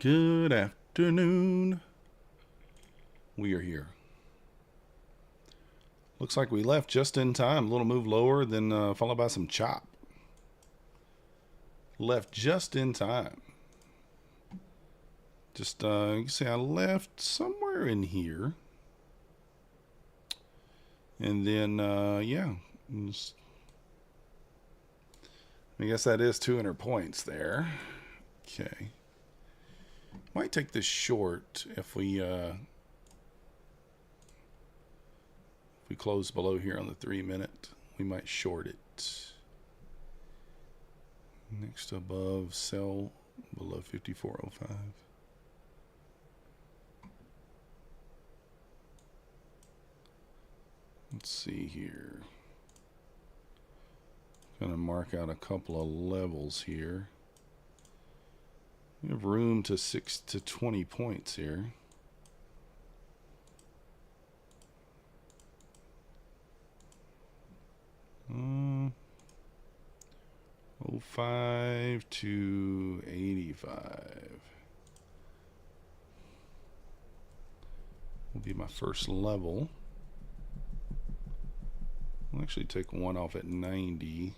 Good afternoon. We are here. Looks like we left just in time. A little move lower, then followed by some chop. Left just in time. Just, you can see I left somewhere in here. And then, yeah. I guess that is 200 points there. Okay. Might take this short if we close below here on the 3-minute. We might short it. Next above, sell below 54.05. Let's see here. Gonna mark out a couple of levels here. We have room to 6 to 20 points here. Uh, 05 to 85 will be my first level. I'll actually take one off at 90.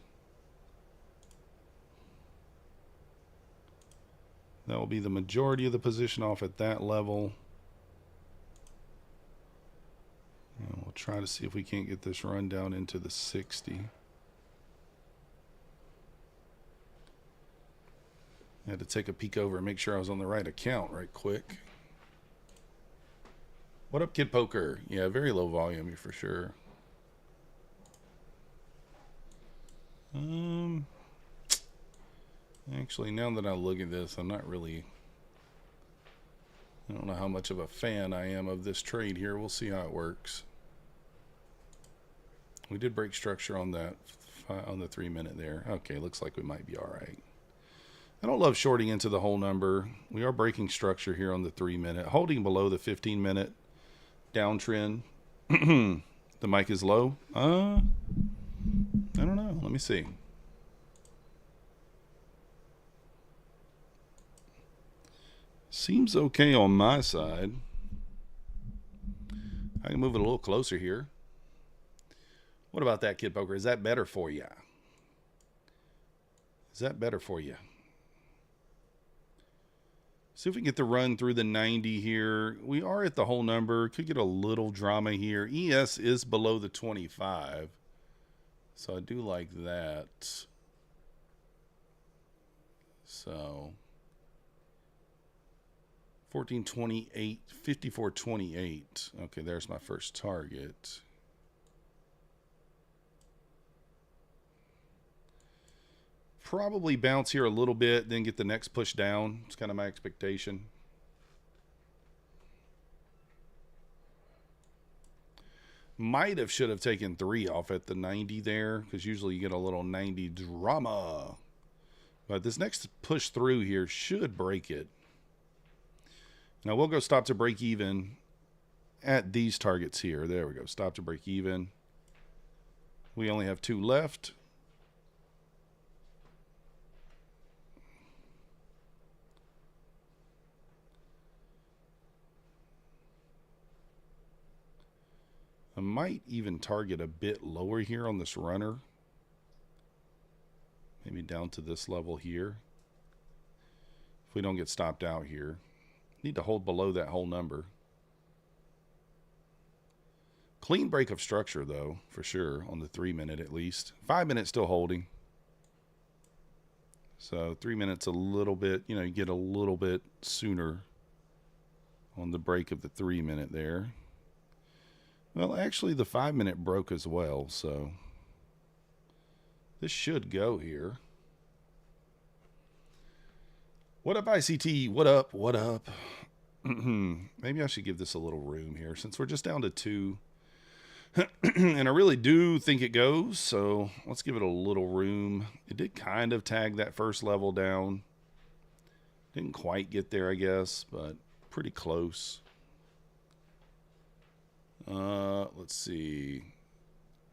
That will be the majority of the position off at that level. And we'll try to see if we can't get this run down into the 60. I had to take a peek over and make sure I was on the right account right quick. What up, Kid Poker? Yeah, very low volume for sure. Actually, now that I look at this, I'm not really... I don't know how much of a fan I am of this trade here. We'll see how it works. We did break structure on that, on the 3-minute there. Okay, looks like we might be all right. I don't love shorting into the whole number. We are breaking structure here on the 3-minute, holding below the 15-minute downtrend. The mic is low. I don't know. Let me see. Seems okay on my side. I can move it a little closer here. What about that, Kid Poker? Is that better for you? Is that better for you? See if we can get the run through the 90 here. We are at the whole number. Could get a little drama here. ES is below the 25. So I do like that. So 1428, 5428. Okay, there's my first target. Probably bounce here a little bit, then get the next push down. It's kind of my expectation. Should have taken 3 off at the 90 there, because usually you get a little 90 drama. But this next push through here should break it. Now we'll go stop to break even at these targets here. There we go. Stop to break even. We only have 2 left. I might even target a bit lower here on this runner. Maybe down to this level here. If we don't get stopped out here. Need to hold below that whole number. Clean break of structure though, for sure, on the 3-minute at least. 5-minute still holding. So 3 minutes a little bit, you get a little bit sooner on the break of the 3-minute there. Well, actually the 5-minute broke as well, so this should go here. What up, ICT? What up? What up? Maybe I should give this a little room here since we're just down to 2. And I really do think it goes, so let's give it a little room. It did kind of tag that first level down. Didn't quite get there, I guess, but pretty close. Let's see.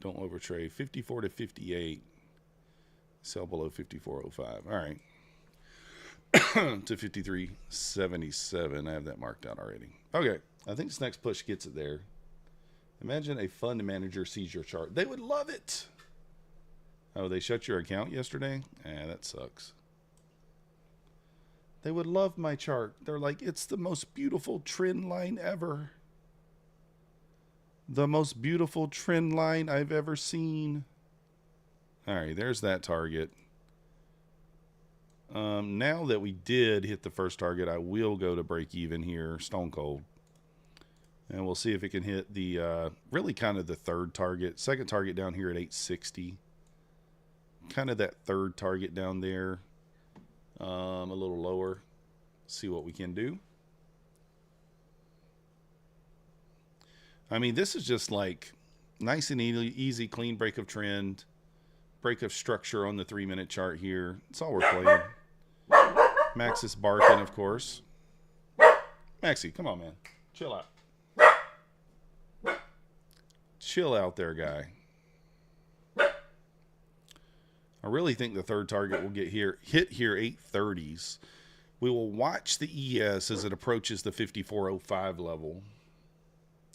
Don't overtrade. 54 to 58. Sell below 54.05. All right. to 53.77. I have that marked out already. Okay, I think this next push gets it there. Imagine a fund manager sees your chart. They would love it. Oh, they shut your account yesterday? That sucks. They would love my chart. They're like, it's the most beautiful trend line ever. The most beautiful trend line I've ever seen. All right, there's that target. Now that we did hit the first target, I will go to break even here, stone cold. And we'll see if it can hit the, really kind of the third target. Second target down here at 860. Kind of that third target down there. A little lower. See what we can do. I mean, this is just like nice and easy, clean break of trend. Break of structure on the 3-minute chart here. That's all we're playing. Max is barking, of course. Maxie, come on, man. Chill out. Chill out there, guy. I really think the third target will hit here 830s. We will watch the ES as it approaches the 5405 level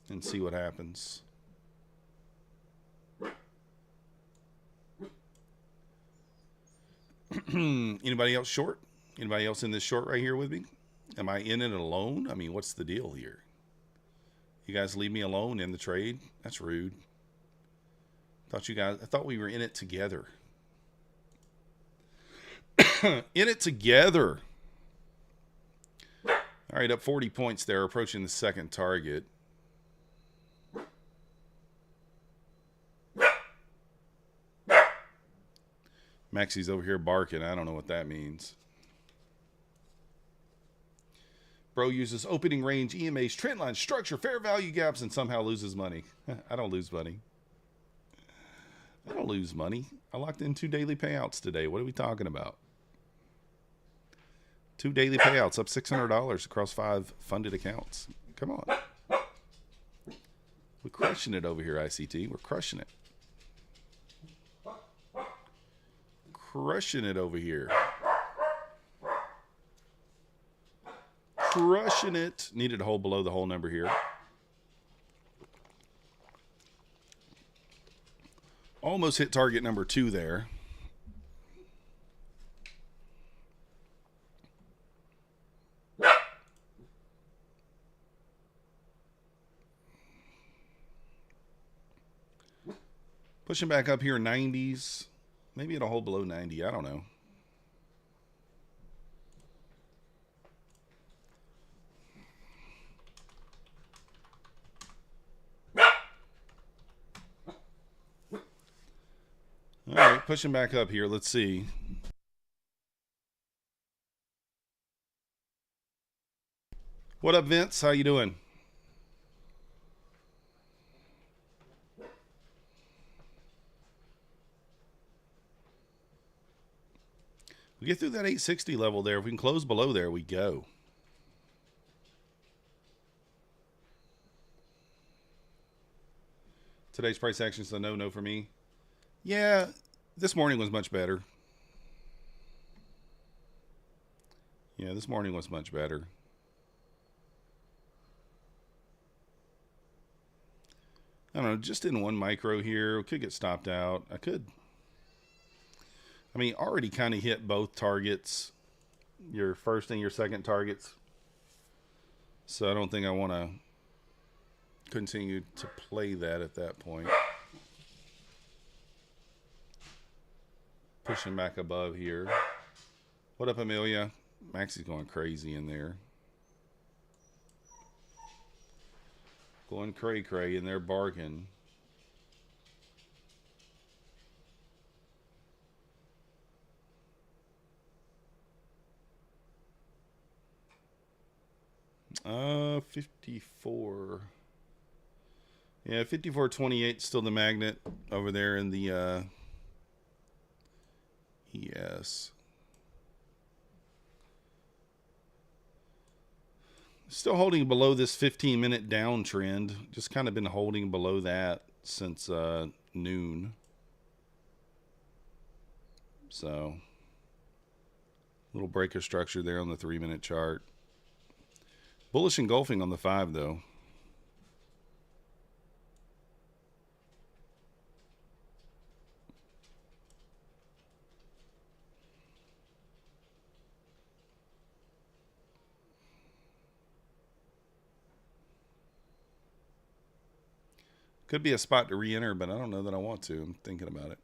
and see what happens. Anybody else short? Anybody else in this short right here with me? Am I in it alone? I mean, what's the deal here? You guys leave me alone in the trade? That's rude. I thought we were in it together. In it together. All right, up 40 points there, approaching the second target. Maxie's over here barking. I don't know what that means. Bro uses opening range, EMAs, trend lines, structure, fair value gaps, and somehow loses money. I don't lose money. I don't lose money. I locked in 2 daily payouts today. What are we talking about? 2 daily payouts, up $600 across 5 funded accounts. Come on. We're crushing it over here, ICT. We're crushing it. Crushing it over here. Crushing it. Needed to hold below the whole number here. Almost hit target number 2 there. Pushing back up here 90s. Maybe it'll hold below 90. I don't know. All right, pushing back up here. Let's see. What up, Vince? How you doing? We get through that 860 level there. If we can close below there, we go. Today's price action is a no for me. Yeah, this morning was much better. Yeah, this morning was much better. I don't know, just in one micro here. We could get stopped out. I mean, already kind of hit both targets, your first and your second targets. So I don't think I want to continue to play that at that point. Pushing back above here. What up, Amelia? Maxie's going crazy in there. Going cray-cray in there, barking. Uh, 54. Yeah, 54.28 still the magnet over there in the ES. Still holding below this 15-minute downtrend. Just kind of been holding below that since noon. So, Little breaker structure there on the 3-minute chart. Bullish engulfing on the 5 though. Could be a spot to re-enter, but I don't know that I want to. I'm thinking about it.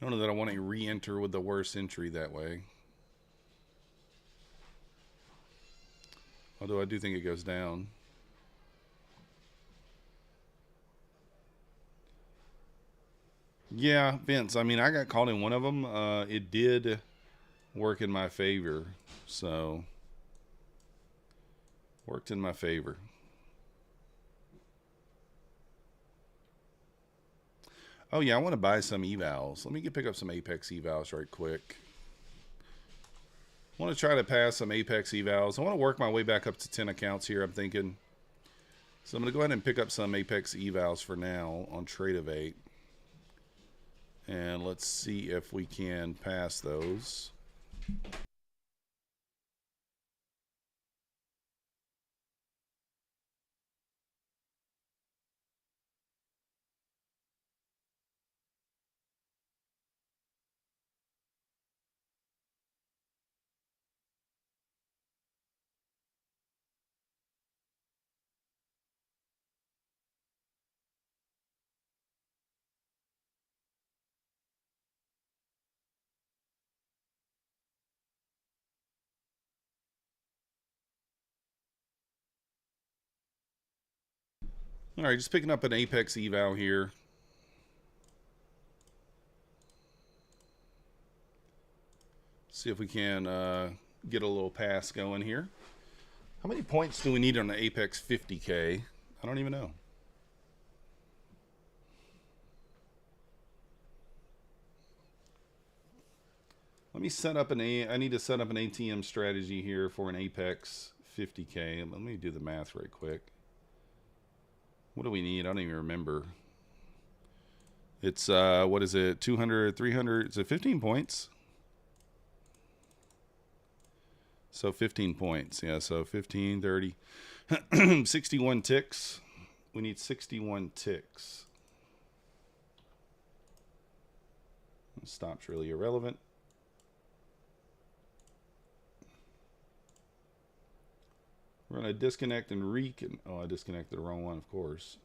I don't know that I want to re-enter with the worst entry that way. Although I do think it goes down. Yeah, Vince. I mean, I got caught in one of them. It did work in my favor. So, worked in my favor. Oh, yeah, I want to buy some evals. Let me pick up some Apex evals right quick. I want to try to pass some Apex evals. I want to work my way back up to 10 accounts here, I'm thinking. So I'm going to go ahead and pick up some Apex evals for now on Trade-Evate. And let's see if we can pass those. All right, just picking up an Apex eval here. See if we can get a little pass going here. How many points do we need on the Apex 50K? I don't even know. Let me set up I need to set up an ATM strategy here for an Apex 50K. Let me do the math right quick. What do we need? I don't even remember. It's, what is it? 200, 300, is it 15 points? So 15 points. Yeah, so 15, 30, 61 ticks. We need 61 ticks. Stop's really irrelevant. We're going to disconnect and oh, I disconnected the wrong one, of course.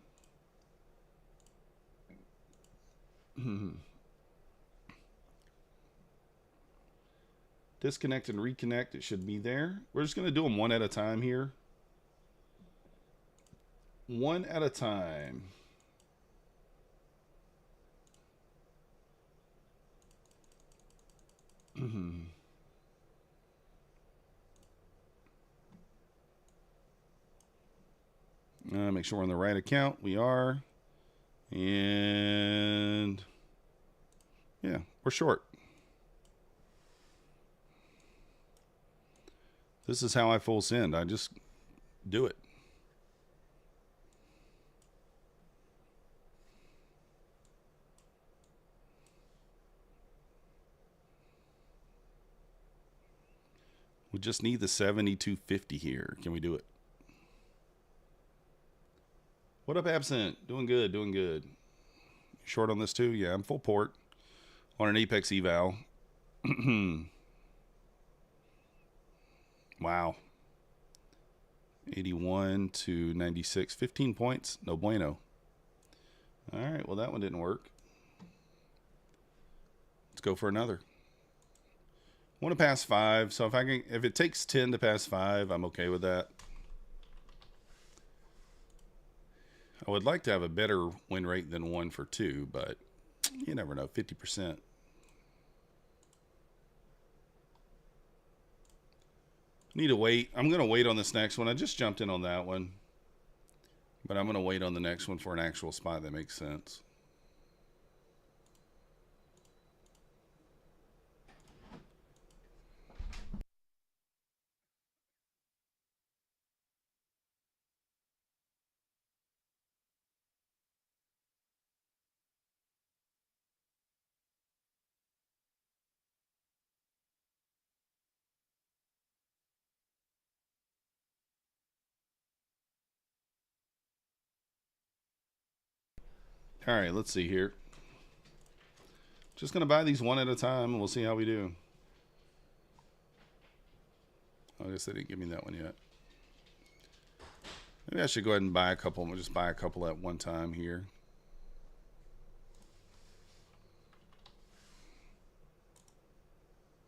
Disconnect and reconnect. It should be there. We're just going to do them one at a time here. One at a time. Make sure we're on the right account. We are. And yeah, we're short. This is how I full send. I just do it. We just need the 7250 here. Can we do it? What up, Absent? Doing good, doing good. Short on this too? Yeah, I'm full port on an Apex eval. Wow. 81 to 96. 15 points. No bueno. All right, well, that one didn't work. Let's go for another. I want to pass 5, so if it takes 10 to pass 5, I'm okay with that. I would like to have a better win rate than 1 for 2, but you never know. 50%. Need to wait. I'm going to wait on this next one. I just jumped in on that one, but I'm going to wait on the next one for an actual spot that makes sense. All right, let's see here. Just going to buy these one at a time, and we'll see how we do. I guess they didn't give me that one yet. Maybe I should go ahead and buy a couple. We'll just buy a couple at one time here.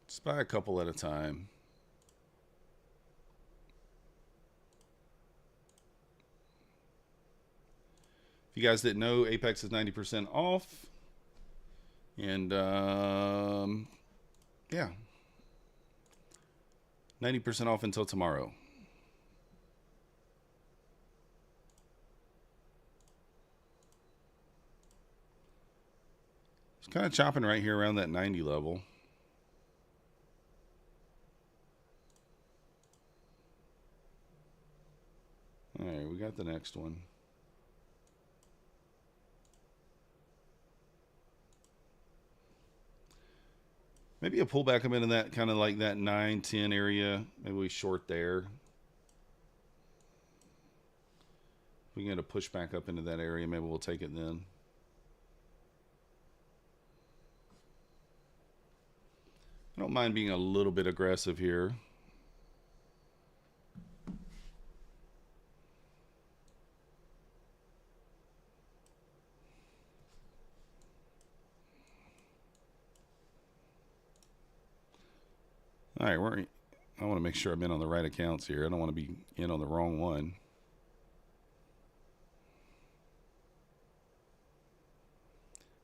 Just buy a couple at a time. If you guys didn't know, Apex is 90% off. And, yeah. 90% off until tomorrow. It's kind of chopping right here around that 90 level. All right, we got the next one. Maybe a pullback up into that kind of like that 9-10 area. Maybe we short there. If we get a push back up into that area, maybe we'll take it then. I don't mind being a little bit aggressive here. All right, I want to make sure I'm in on the right accounts here. I don't want to be in on the wrong one.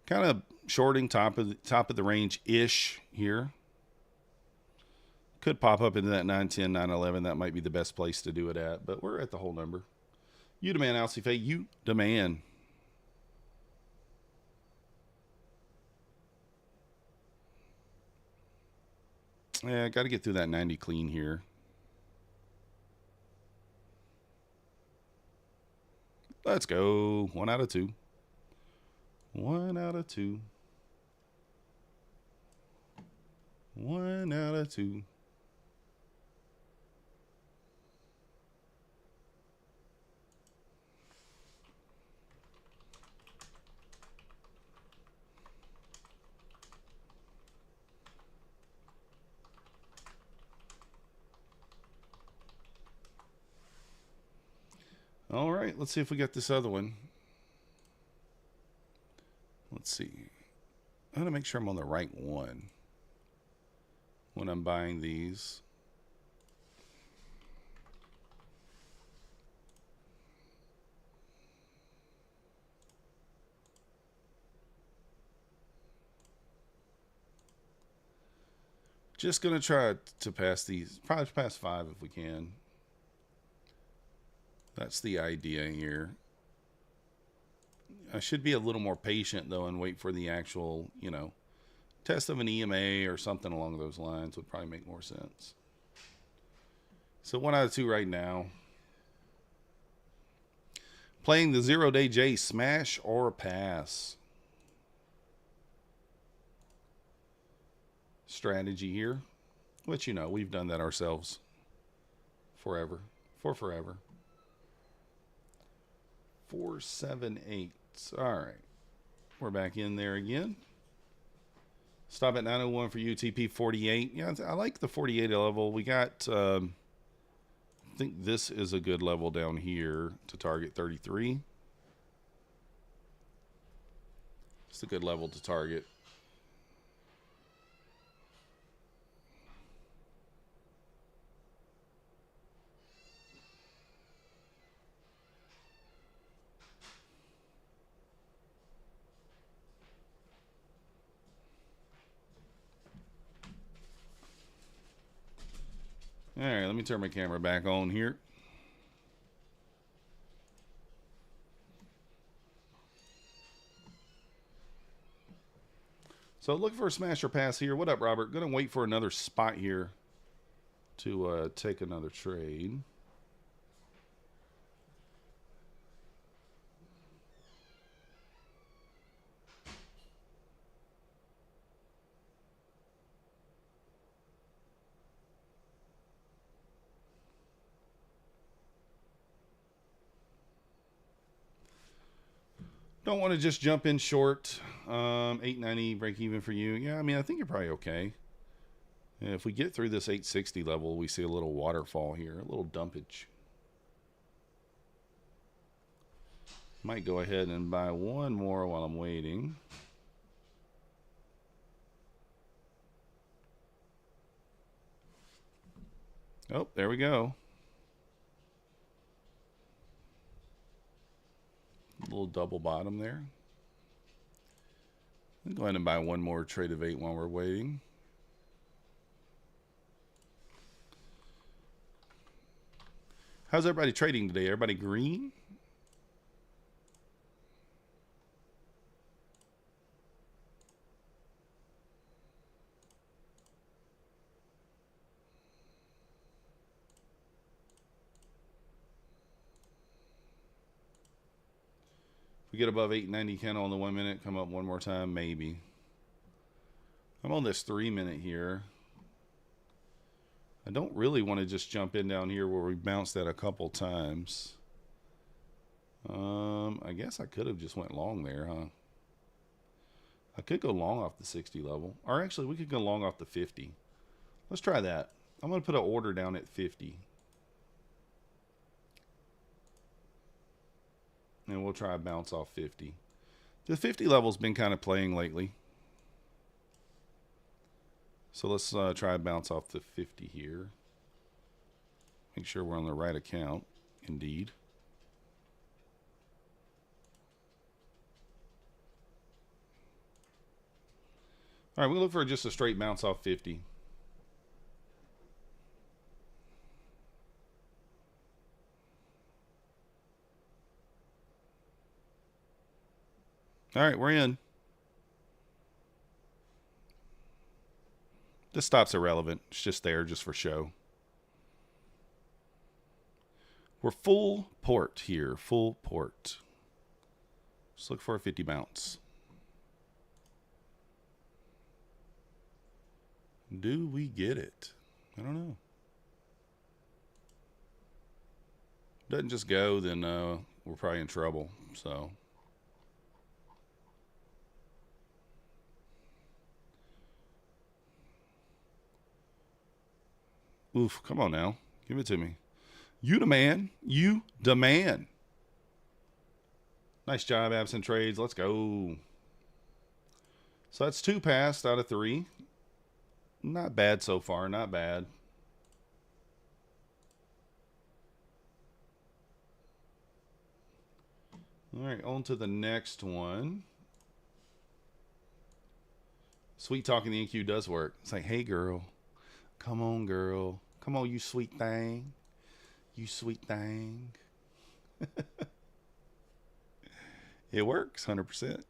Kind of shorting top of the range ish here. Could pop up into that 910, 911. That might be the best place to do it at, but we're at the whole number. You demand, Alcife. You demand. Yeah, got to get through that 90 clean here. Let's go. 1 out of 2. 1 out of 2. 1 out of 2. All right, let's see if we got this other one. Let's see. I want to make sure I'm on the right one when I'm buying these. Just going to try to pass these, probably pass 5 if we can. That's the idea here. I should be a little more patient, though, and wait for the actual, you know, test of an EMA or something along those lines would probably make more sense. So 1 out of 2 right now. Playing the 0-day J, smash or pass. Strategy here, which, you know, we've done that ourselves forever. 478. All right, we're back in there again. Stop at 901 for UTP 48. Yeah, I like the 48 level. We got, I think this is a good level down here to target 33. It's a good level to target. All right, let me turn my camera back on here. So look for a smash or pass here. What up, Robert? Gonna wait for another spot here to take another trade. Don't want to just jump in short. 890 break even for you. Yeah, I mean, I think you're probably okay. And if we get through this 860 level, we see a little waterfall here, a little dumpage. Might go ahead and buy one more while I'm waiting. Oh, there we go. A little double bottom there. I'll go ahead and buy one more trade of 8 while we're waiting. How's everybody trading today? Everybody green? We get above 890 candle on the 1 minute, come up one more time, maybe. I'm on this 3 minute here. I don't really want to just jump in down here where we bounced that a couple times. I guess I could have just went long there, huh? I could go long off the 60 level. Or actually, we could go long off the 50. Let's try that. I'm going to put an order down at 50. And we'll try a bounce off 50. The 50 level's been kind of playing lately. So let's try a bounce off the 50 here. Make sure we're on the right account. Indeed. All right, we'll look for just a straight bounce off 50. All right, we're in. This stop's irrelevant. It's just there just for show. We're full port here. Full port. Just look for a 50 bounce. Do we get it? I don't know. Doesn't just go, then we're probably in trouble. So. Oof, come on now. Give it to me. You the man. You the man. Nice job, absent trades. Let's go. So that's 2 passed out of 3. Not bad so far. Not bad. All right, on to the next one. Sweet talking the NQ does work. It's like, hey, girl. Come on, girl. Come on, you sweet thing. You sweet thing. It works 100%.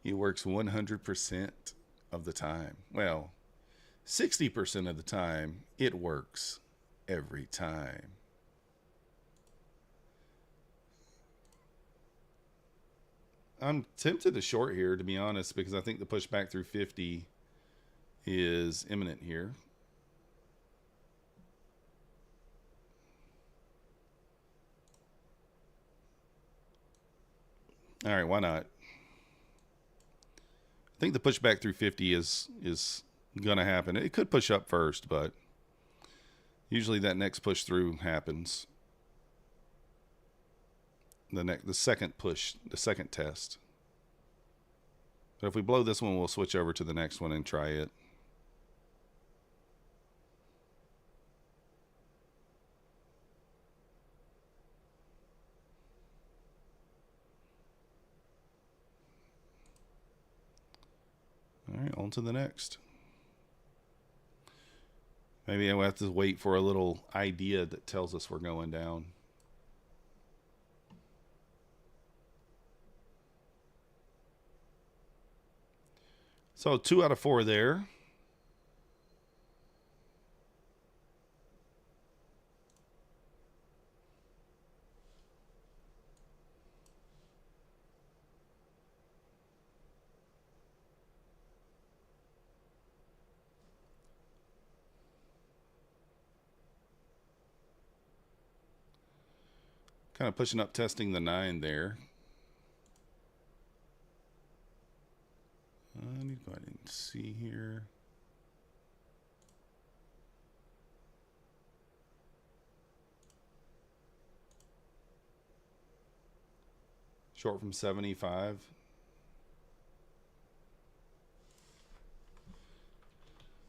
It works 100% of the time. Well, 60% of the time, it works every time. I'm tempted to short here, to be honest, because I think the pushback through 50 is imminent here. All right, why not? I think the pushback through 50 is going to happen. It could push up first, but usually that next push through happens. The second push, the second test. But if we blow this one, we'll switch over to the next one and try it. All right, on to the next. Maybe I'll have to wait for a little idea that tells us we're going down. So 2 out of 4 there. Kind of pushing up, testing the 9 there. I didn't see here. Short from 75.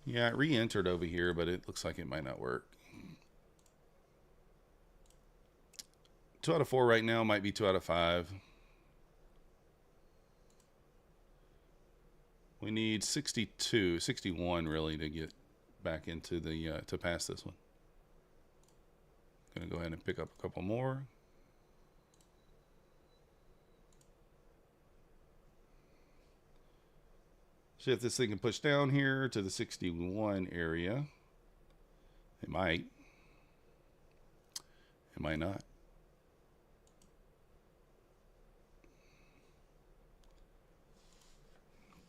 Yeah, it re-entered over here, but it looks like it might not work. 2 out of 4 right now, might be 2 out of 5. We need 62, 61 really to get back into the, to pass this one. Gonna go ahead and pick up a couple more. See if this thing can push down here to the 61 area. It might. It might not.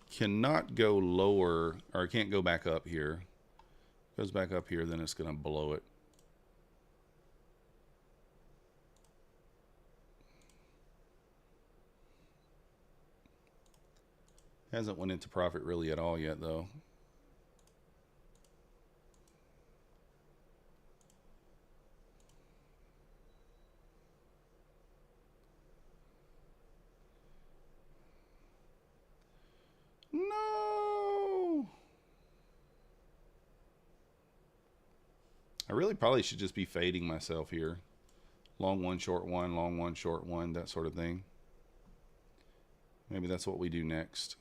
Cannot go lower, or can't go back up here. Goes back up here, then it's going to blow it. Hasn't went into profit really at all yet, though. No! I really probably should just be fading myself here. Long one, short one, long one, short one, that sort of thing. Maybe that's what we do next.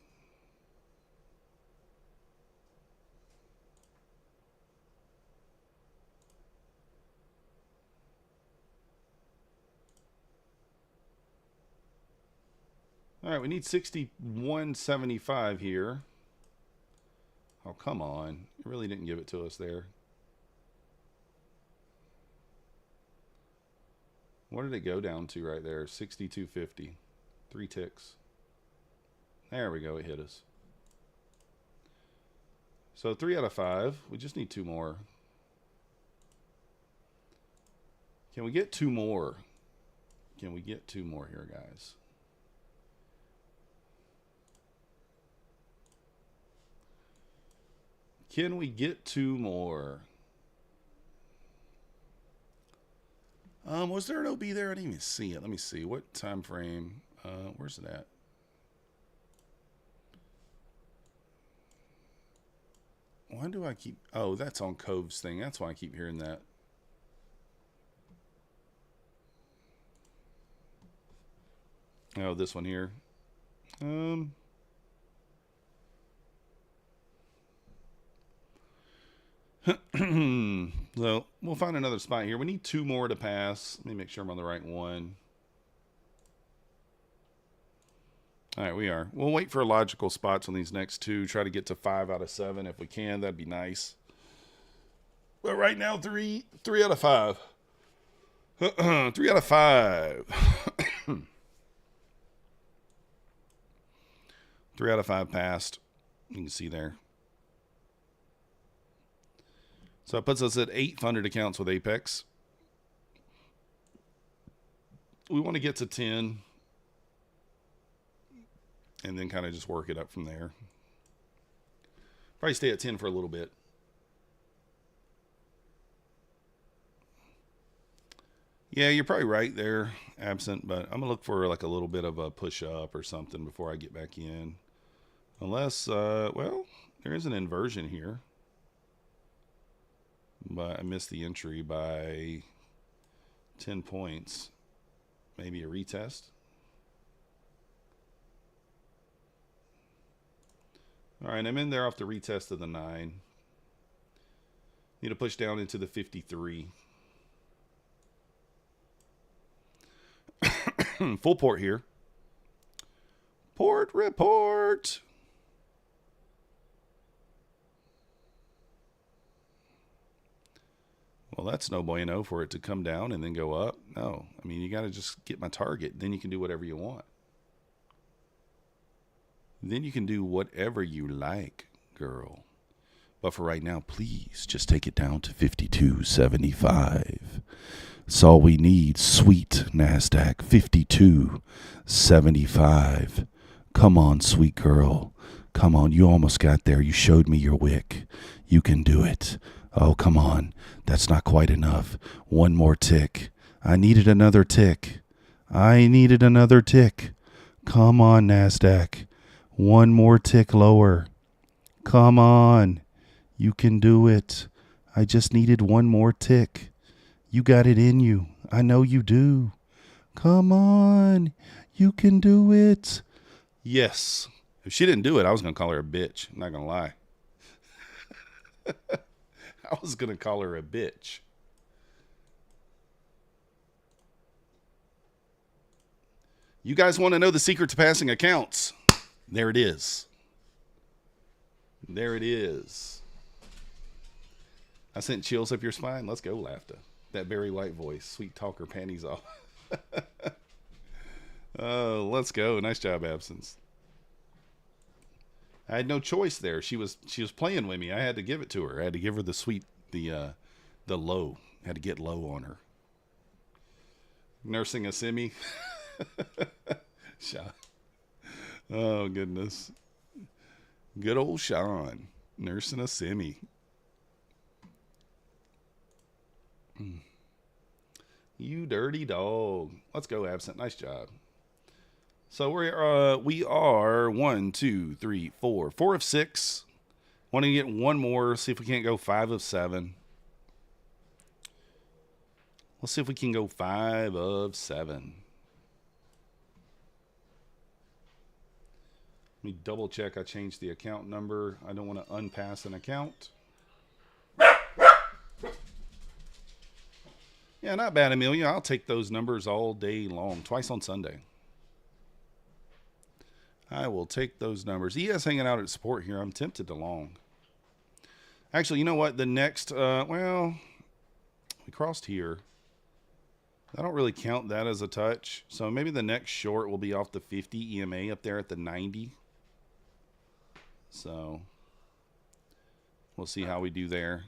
All right, we need 61.75 here. Oh, come on. It really didn't give it to us there. What did it go down to right there? 62.50. 3 ticks. There we go. It hit us. So 3 out of 5. We just need 2 more. Can we get 2 more? Can we get 2 more here, guys? Can we get 2 more? Was there an OB there? I didn't even see it. Let me see. What time frame? Where's it at? Why do I keep... Oh, that's on Cove's thing. That's why I keep hearing that. Oh, this one here. So we'll find another spot here. We need 2 more to pass. Let me make sure I'm on the right one. All right, we are. We'll wait for logical spots on these next 2. Try to get to 5 out of 7 if we can. That'd be nice. But right now, 3 out of 5. 3 out of 5. 3 out of 5 passed. You can see there. So it puts us at 8 funded accounts with Apex. We want to get to 10. And then kind of just work it up from there. Probably stay at 10 for a little bit. Yeah, you're probably right there, absent. But I'm going to look for like a little bit of a push up or something before I get back in. Unless, well, there is an inversion here. But I missed the entry by 10 points. Maybe a retest. All right, I'm in there off the retest of the 9. Need to push down into the 53. Full port here. Port report. Well, that's no bueno for it to come down and then go up. No, I mean, you got to just get my target. Then you can do whatever you want. Then you can do whatever you like, girl. But for right now, please just take it down to 52.75. That's all we need. Sweet Nasdaq, 52.75. Come on, sweet girl. Come on, you almost got there. You showed me your wick. You can do it. Oh, come on. That's not quite enough. One more tick. I needed another tick. I needed another tick. Come on, Nasdaq. One more tick lower. Come on. You can do it. I just needed one more tick. You got it in you. I know you do. Come on. You can do it. Yes. If she didn't do it, I was going to call her a bitch. I'm not going to lie. I was going to call her a bitch. You guys want to know the secret to passing accounts? There it is. There it is. I sent chills up your spine. Let's go, laughter. That Barry White voice. Sweet talker, panties off. Oh, let's go. Nice job, Absence. I had no choice there. She was playing with me. I had to give it to her. I had to give her the low. I had to get low on her. Nursing a semi. Sean. Oh, goodness. Good old Sean. Nursing a semi. You dirty dog. Let's go, Absent. Nice job. So we are 1, 2, 3, 4 of 6. Want to get one more. See if we can't go 5 of 7. Let's see if we can go 5 of 7. Let me double check. I changed the account number. I don't want to unpass an account. Yeah, not bad, Amelia. I'll take those numbers all day long. Twice on Sunday. I will take those numbers. He is hanging out at support here. I'm tempted to long. Actually, you know what? The next, well, we crossed here. I don't really count that as a touch. So maybe the next short will be off the 50 EMA up there at the 90. So we'll see how we do there.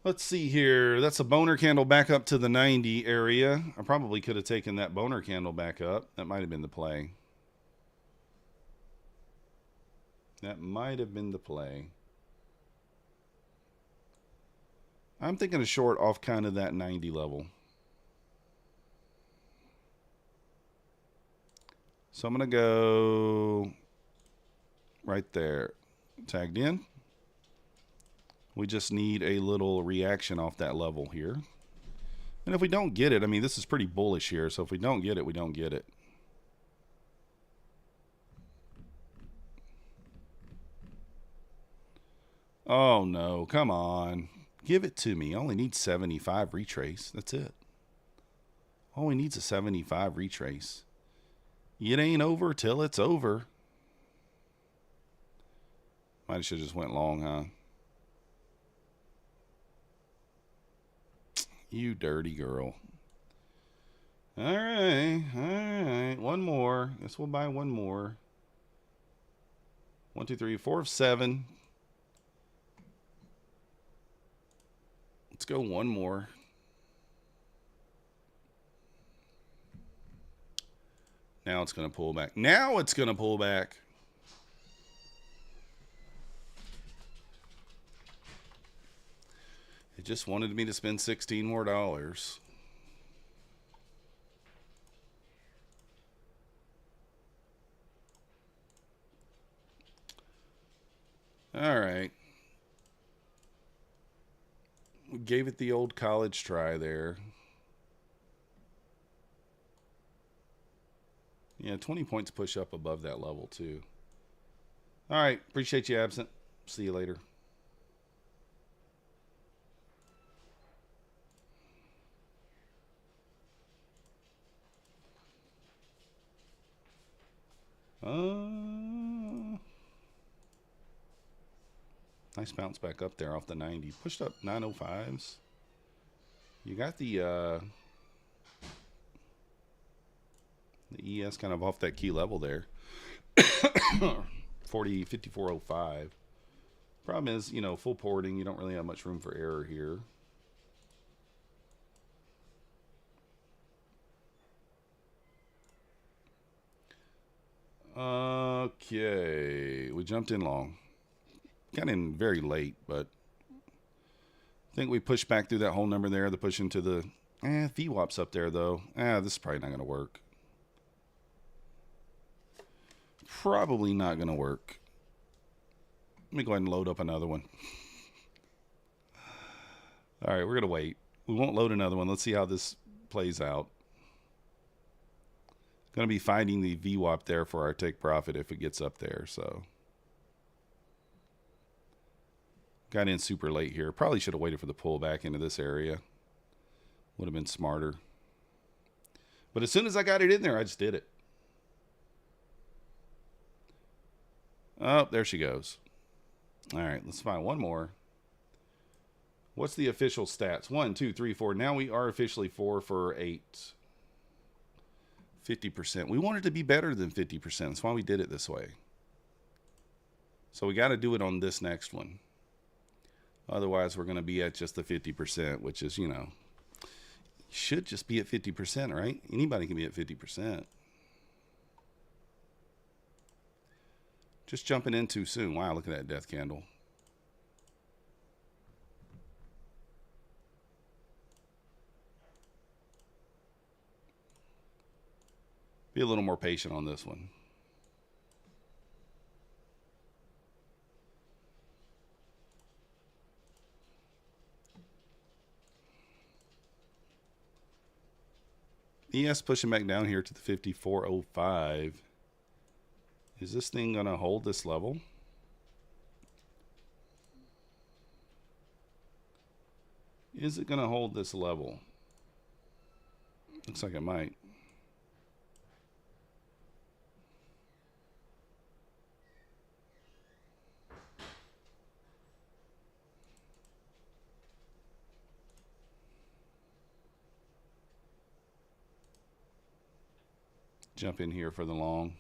Let's see here. That's a boner candle back up to the 90 area. I probably could have taken that boner candle back up. That might have been the play. That might have been the play. I'm thinking a short off kind of that 90 level. So I'm going to go right there. Tagged in. We just need a little reaction off that level here. And if we don't get it, I mean, this is pretty bullish here. So if we don't get it, we don't get it. Oh, no. Come on. Give it to me. Only need 75 retrace. That's it. All we need is a 75 retrace. It ain't over till it's over. Might have should have just went long, huh? You dirty girl. All right. All right. One more. Guess we'll buy one more. 1, 2, 3, 4 of 7. Let's go one more. Now it's going to pull back. Now it's going to pull back. It just wanted me to spend $16 more. All right. We gave it the old college try there. Yeah, 20 points push up above that level too. All right. Appreciate you, Absent. See you later. Nice bounce back up there off the 90. Pushed up 905s. You got the The ES kind of off that key level there. 54.05. Problem is, you know, full porting, you don't really have much room for error here. Okay, we jumped in long. Got in very late, but I think we pushed back through that whole number there. The push into the VWAP's up there though. This is probably not going to work. Probably not going to work. Let me go ahead and load up another one. All right, we're going to wait. We won't load another one. Let's see how this plays out. Going to be finding the VWAP there for our take profit if it gets up there. So got in super late here. Probably should have waited for the pull back into this area. Would have been smarter. But as soon as I got it in there, I just did it. Oh, there she goes. All right, let's find one more. What's the official stats? 1, 2, 3, 4. Now we are officially 4 for 8. 50%. We wanted to be better than 50%. That's why we did it this way. So we got to do it on this next one. Otherwise, we're going to be at just the 50%, which is, you know, should just be at 50%, right? Anybody can be at 50%. Just jumping in too soon. Wow, look at that death candle. Be a little more patient on this one. ES pushing back down here to the 54.05. Is this thing going to hold this level? Is it going to hold this level? Looks like it might. Jump in here for the long.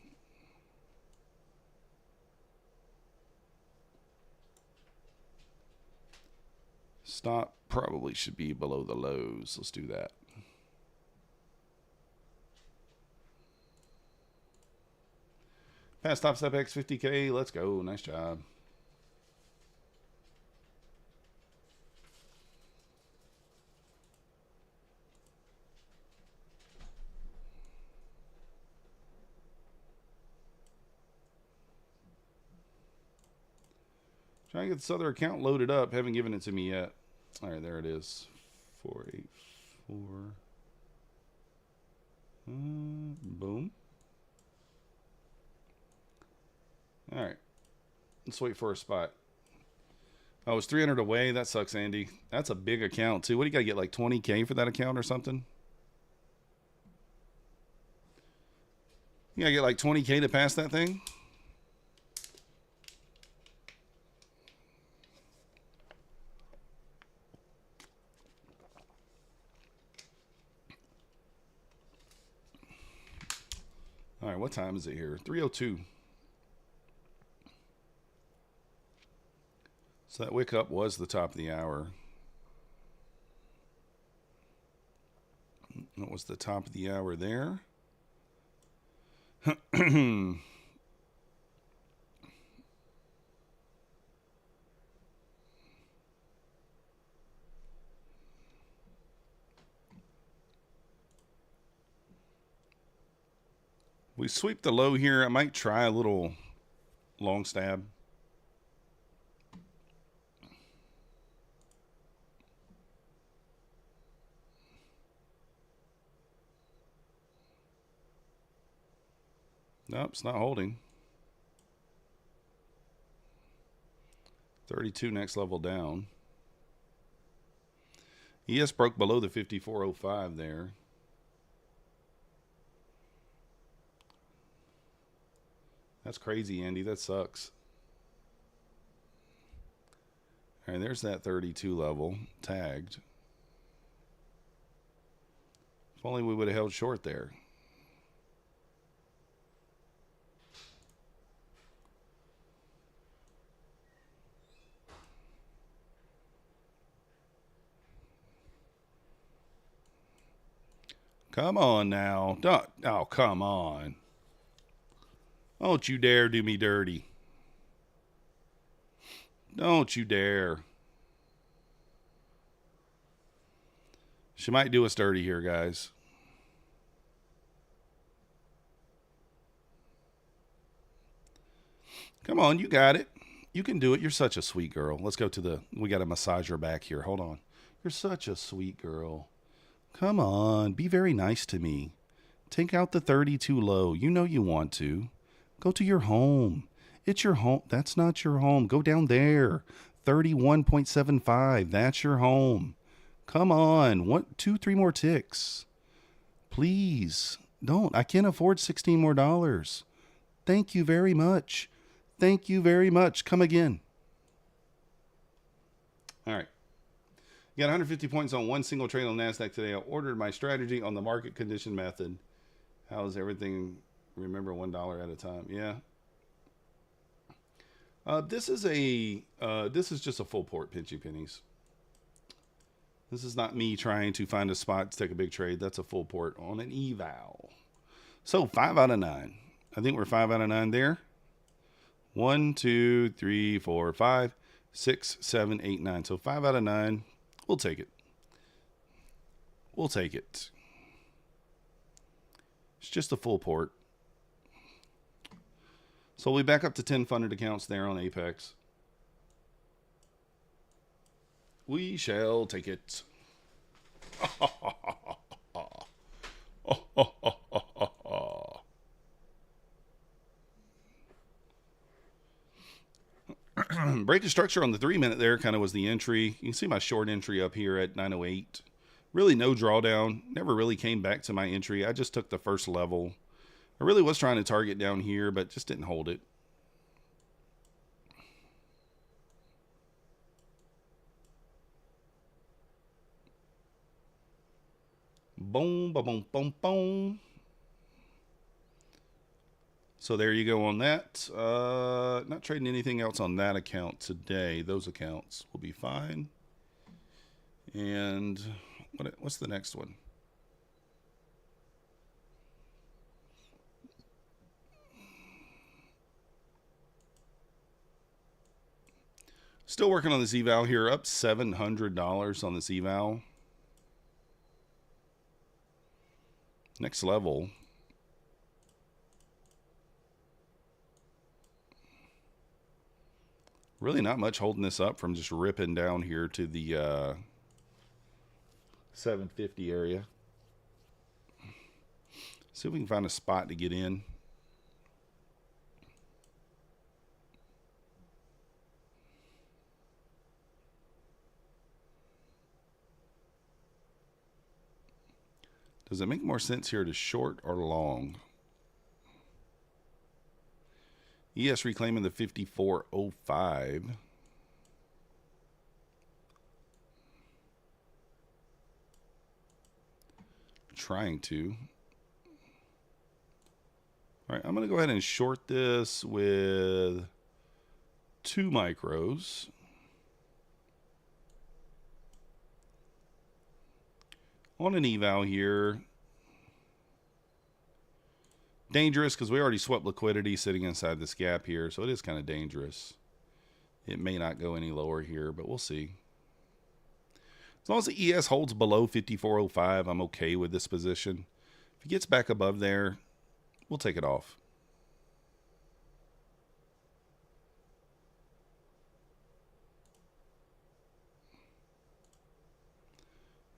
Stop probably should be below the lows. Let's do that. Pass Topstep X 50K. Let's go. Nice job. Trying to get this other account loaded up. Haven't given it to me yet. All right, there it is. 484. Boom. All right. Let's wait for a spot. Oh, it's 300 away. That sucks, Andy. That's a big account, too. What do you got to get, like 20K for that account or something? You got to get like 20K to pass that thing? All right, what time is it here? 3:02. So that wick up was the top of the hour. What was the top of the hour there? We sweep the low here. I might try a little long stab. Nope, it's not holding. 32 next level down. ES broke below the 54.05 there. That's crazy, Andy. That sucks. All right, there's that 32 level tagged. If only we would have held short there. Come on now. Don't, oh, come on. Don't you dare do me dirty. Don't you dare. She might do us dirty here, guys. Come on, you got it. You can do it. You're such a sweet girl. Let's go to the... We got to massage her back here. Hold on. You're such a sweet girl. Come on. Be very nice to me. Take out the 32 low. You know you want to. Go to your home. It's your home. That's not your home. Go down there. 31.75. That's your home. Come on. 1, 2, 3 more ticks. Please. Don't. I can't afford $16 more. Thank you very much. Thank you very much. Come again. All right. You got 150 points on one single trade on Nasdaq today. I ordered my strategy on the market condition method. How's everything? Remember, $1 at a time. Yeah. This is just a full port, pinching pennies. This is not me trying to find a spot to take a big trade. That's a full port on an eval. So 5 out of 9. I think we're 5 out of 9 there. 1, 2, 3, 4, 5, 6, 7, 8, 9. So 5 out of 9. We'll take it. We'll take it. It's just a full port. So we'll be back up to 10 funded accounts there on Apex. We shall take it. Break the structure on the 3-minute there kind of was the entry. You can see my short entry up here at 908. Really no drawdown. Never really came back to my entry. I just took the first level. I really was trying to target down here, but just didn't hold it. Boom, boom, boom, boom, boom. So there you go on that. Not trading anything else on that account today. Those accounts will be fine. And what's the next one? Still working on this eval here. Up $700 on this eval. Next level. Really not much holding this up from just ripping down here to the 750 area. See if we can find a spot to get in. Does it make more sense here to short or long? ES reclaiming the 54.05. Trying to. All right, I'm going to go ahead and short this with 2 micros. On an eval here. Dangerous because we already swept liquidity sitting inside this gap here, so it is kind of dangerous. It may not go any lower here, but we'll see. As long as the ES holds below 54.05, I'm okay with this position. If it gets back above there, we'll take it off.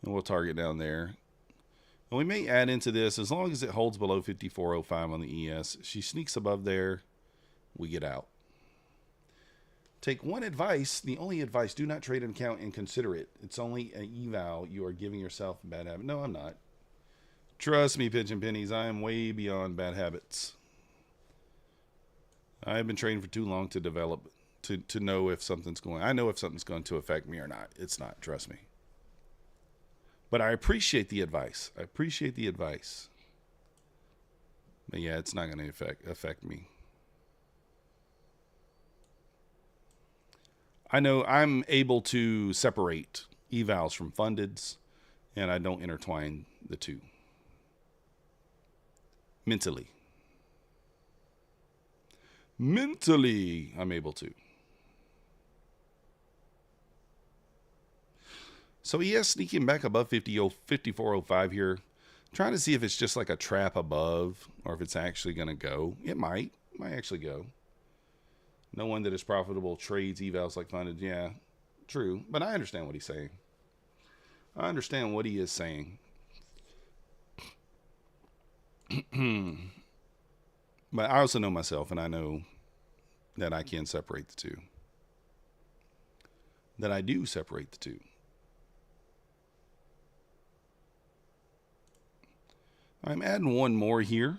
And we'll target down there. And we may add into this, as long as it holds below 54.05 on the ES. She sneaks above there, we get out. Take one advice. The only advice, do not trade an account and consider it. It's only an eval. You are giving yourself a bad habit. No, I'm not. Trust me, pigeon pennies, I am way beyond bad habits. I have been trading for too long to develop, to know if something's going. I know if something's going to affect me or not. It's not, trust me. But I appreciate the advice. I appreciate the advice. But yeah, it's not going to affect me. I know I'm able to separate evals from fundeds, and I don't intertwine the two. Mentally. Mentally, I'm able to. So ES sneaking back above 54.05 here. Trying to see if it's just like a trap above or if it's actually going to go. It might. It might actually go. No one that is profitable trades evals like funded. Yeah, true. But I understand what he's saying. I understand what he is saying. But I also know myself, and I know that I can separate the two. That I do separate the two. I'm adding one more here.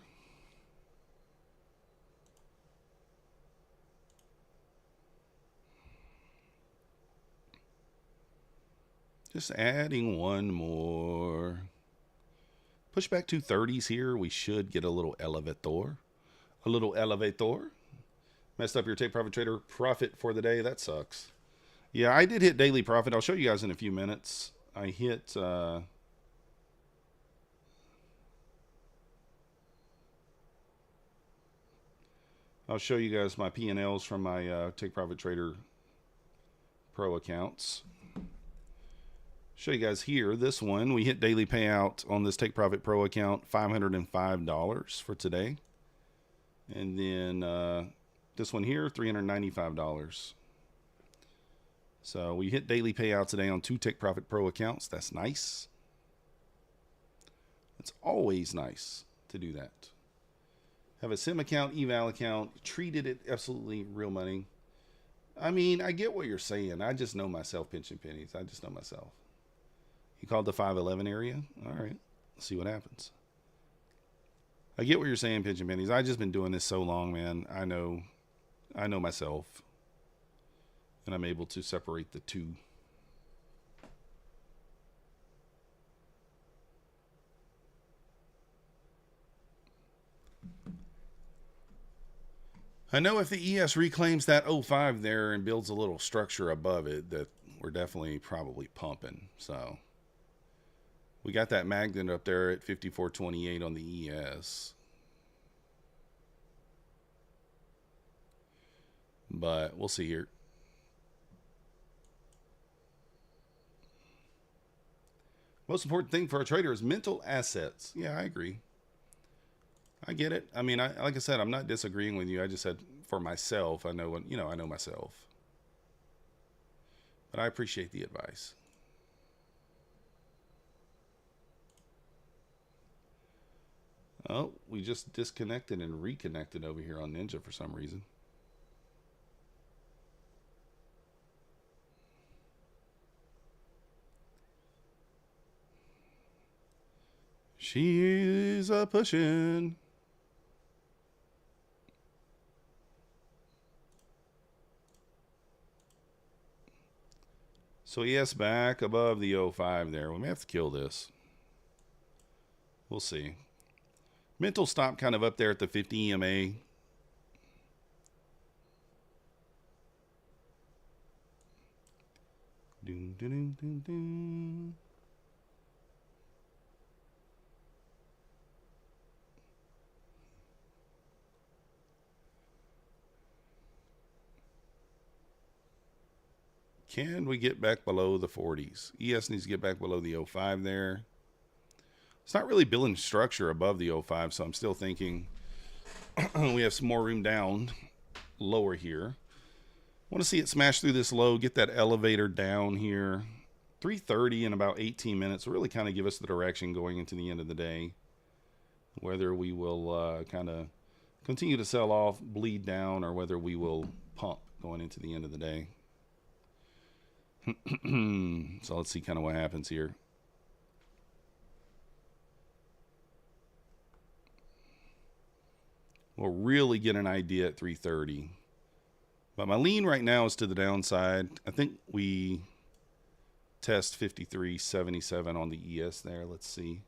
Just adding one more. Push back 230s here. We should get a little elevator. A little elevator. Messed up your take profit trader profit for the day. That sucks. Yeah, I did hit daily profit. I'll show you guys in a few minutes. I hit... I'll show you guys my P&Ls from my Take Profit Trader Pro accounts. Show you guys here. This one, we hit daily payout on this Take Profit Pro account, $505 for today. And then this one here, $395. So we hit daily payout today on 2 Take Profit Pro accounts. That's nice. It's always nice to do that. Have a sim account, eval account, treated it absolutely real money. I mean, I get what you're saying. I just know myself, pinching pennies. I just know myself. You called the 511 area? All right. Let's see what happens. I get what you're saying, pinching pennies. I've just been doing this so long, man. I know myself. And I'm able to separate the two. I know if the ES reclaims that 05 there and builds a little structure above it, that we're definitely probably pumping. So we got that magnet up there at 54.28 on the ES. But we'll see here. Most important thing for a trader is mental assets. Yeah, I agree. I get it. I mean, like I said, I'm not disagreeing with you. I just said for myself, I know what, I know myself. But I appreciate the advice. Oh, we just disconnected and reconnected over here on Ninja for some reason. She's a pushing. So yes, back above the 05 there. We may have to kill this. We'll see. Mental stop kind of up there at the 50 EMA. Doom, doom, doom, doom. Can we get back below the 40s? ES needs to get back below the 05 there. It's not really building structure above the 05, so I'm still thinking we have some more room down lower here. Want to see it smash through this low, get that elevator down here. 3:30 in about 18 minutes will really kind of give us the direction going into the end of the day. Whether we will kind of continue to sell off, bleed down, or whether we will pump going into the end of the day. So let's see kind of what happens here. We'll really get an idea at 3:30. But my lean right now is to the downside. I think we test 53.77 on the ES there. Let's see.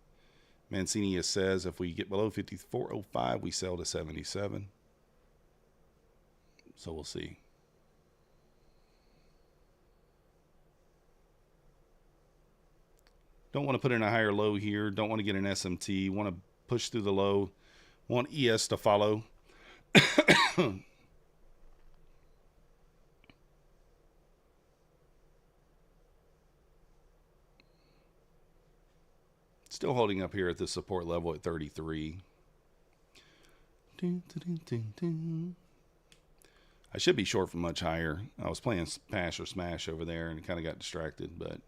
Mancini says if we get below 54.05, we sell to 77. So we'll see. Don't want to put in a higher low here. Don't want to get an SMT. Want to push through the low. Want ES to follow. Still holding up here at the support level at 33. I should be short from much higher. I was playing Pass or Smash over there and kind of got distracted, but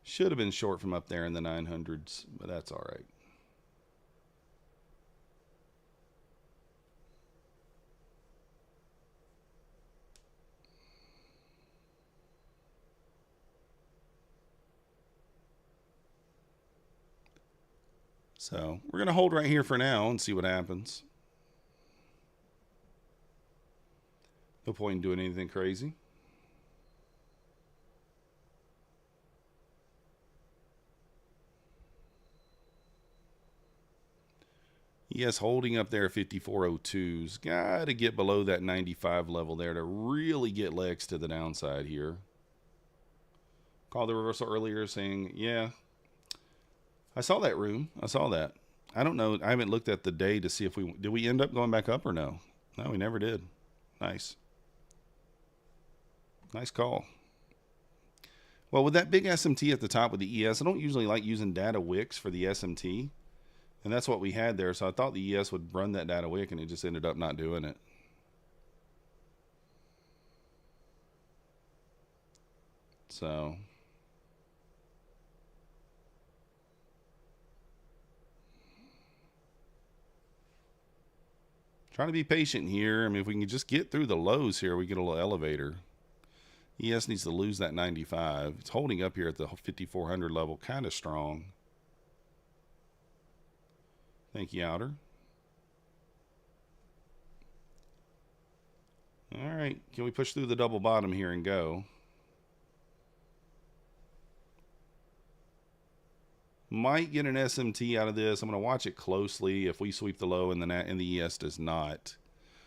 should have been short from up there in the 900s, but that's all right. So we're going to hold right here for now and see what happens. No point in doing anything crazy. Yes, holding up there at 54.02s. Got to get below that 95 level there to really get legs to the downside here. Called the reversal earlier saying, yeah, I saw that room. I saw that. I don't know. I haven't looked at the day to see if did we end up going back up or no? No, we never did. Nice. Nice call. Well, with that big SMT at the top with the ES, I don't usually like using data wicks for the SMT. And that's what we had there. So I thought the ES would run that data wick, and it just ended up not doing it. So trying to be patient here. I mean, if we can just get through the lows here, we get a little elevator. ES needs to lose that 95. It's holding up here at the 5400 level, kind of strong. Thank you, Outer. All right, can we push through the double bottom here and go? Might get an SMT out of this. I'm going to watch it closely if we sweep the low and the ES does not.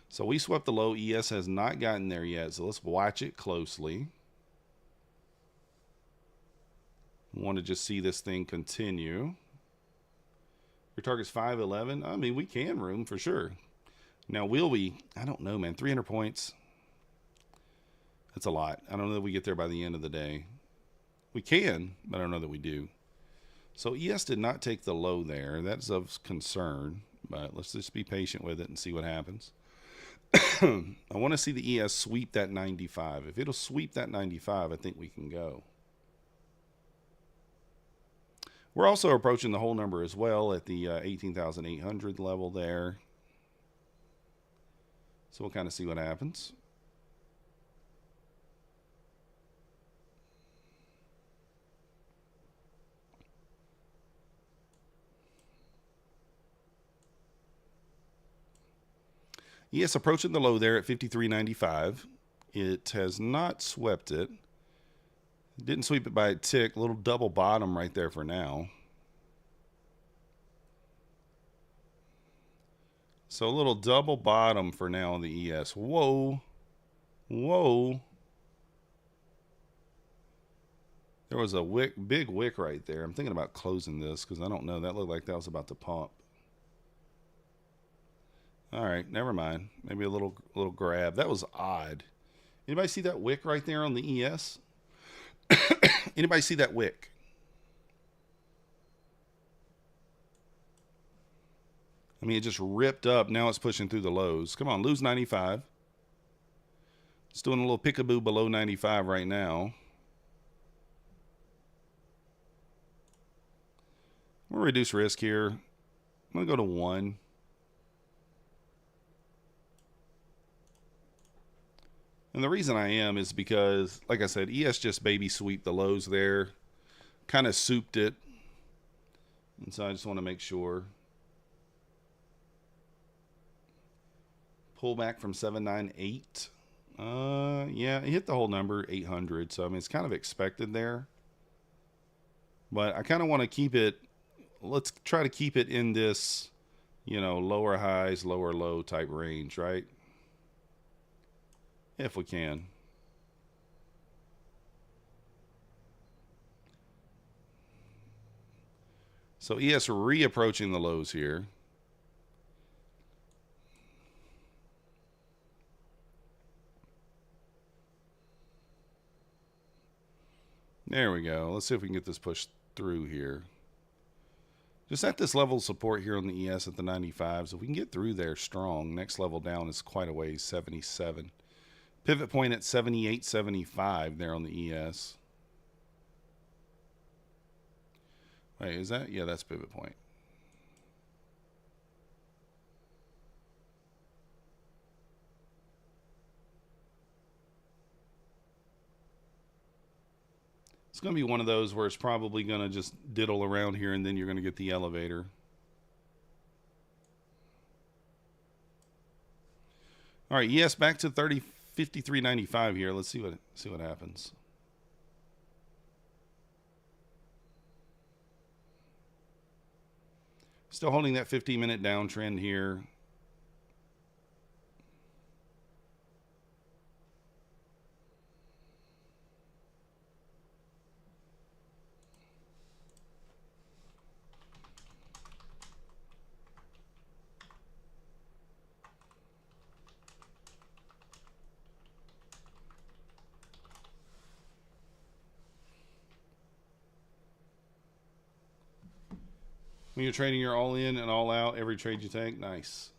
So we swept the low. ES has not gotten there yet, so let's watch it closely. Want to just see this thing continue. Your target's 511. I mean, we can room for sure. Now, will we? I don't know, man. 300 points. That's a lot. I don't know that we get there by the end of the day. We can, but I don't know that we do. So ES did not take the low there. That's of concern, but let's just be patient with it and see what happens. I want to see the ES sweep that 95. If it'll sweep that 95, I think we can go. We're also approaching the whole number as well at the 18,800 level there. So we'll kind of see what happens. Yes, approaching the low there at 53.95. It has not swept it. Didn't sweep it by a tick. Little double bottom right there for now. So a little double bottom for now on the ES. Whoa. Whoa. There was a wick, big wick right there. I'm thinking about closing this because I don't know. That looked like that was about to pump. All right, never mind. Maybe a little grab. That was odd. Anybody see that wick right there on the ES? Anybody see that wick? I mean, it just ripped up. Now it's pushing through the lows. Come on, lose 95. It's doing a little peekaboo below 95 right now. We'll reduce risk here. I'm going to go to 1. And the reason I am is because, like I said, ES just baby sweep the lows there. Kind of souped it. And so I just want to make sure. Pull back from 798. Yeah, it hit the whole number, 800. So, I mean, it's kind of expected there. But I kind of want to keep it. Let's try to keep it in this, you know, lower highs, lower low type range, right? If we can. So ES reapproaching the lows here. There we go. Let's see if we can get this pushed through here. Just at this level of support here on the ES at the 95s. If we can get through there strong, next level down is quite a ways, 77. Pivot point at 78.75 there on the ES. Wait, is that? Yeah, that's pivot point. It's going to be one of those where it's probably going to just diddle around here and then you're going to get the elevator. All right, yes, back to 53.95 here. Let's see what happens. Still holding that 15-minute downtrend here. When you're trading, you're all in and all out every trade you take. Nice.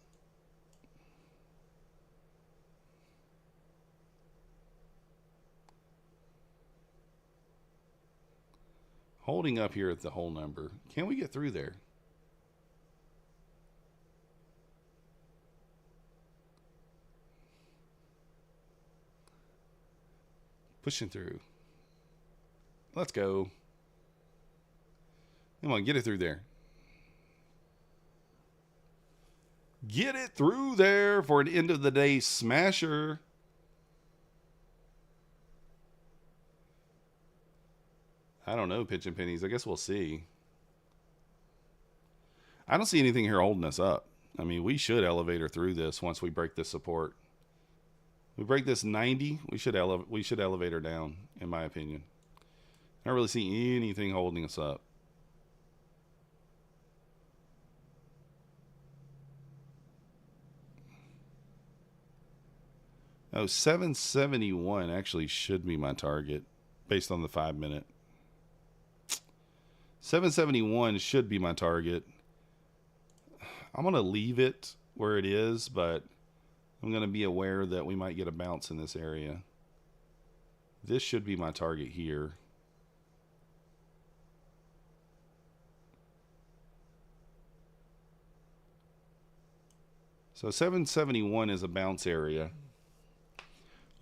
Holding up here at the whole number. Can we get through there? Pushing through. Let's go. Come on, get it through there. Get it through there for an end of the day smasher. I don't know, pitching pennies. I guess we'll see. I don't see anything here holding us up. I mean, we should elevator through this once we break this support. We break this 90, we should elevator down, in my opinion. I don't really see anything holding us up. Oh, 771 actually should be my target based on the 5-minute. 771 should be my target. I'm going to leave it where it is, but I'm going to be aware that we might get a bounce in this area. This should be my target here. So 771 is a bounce area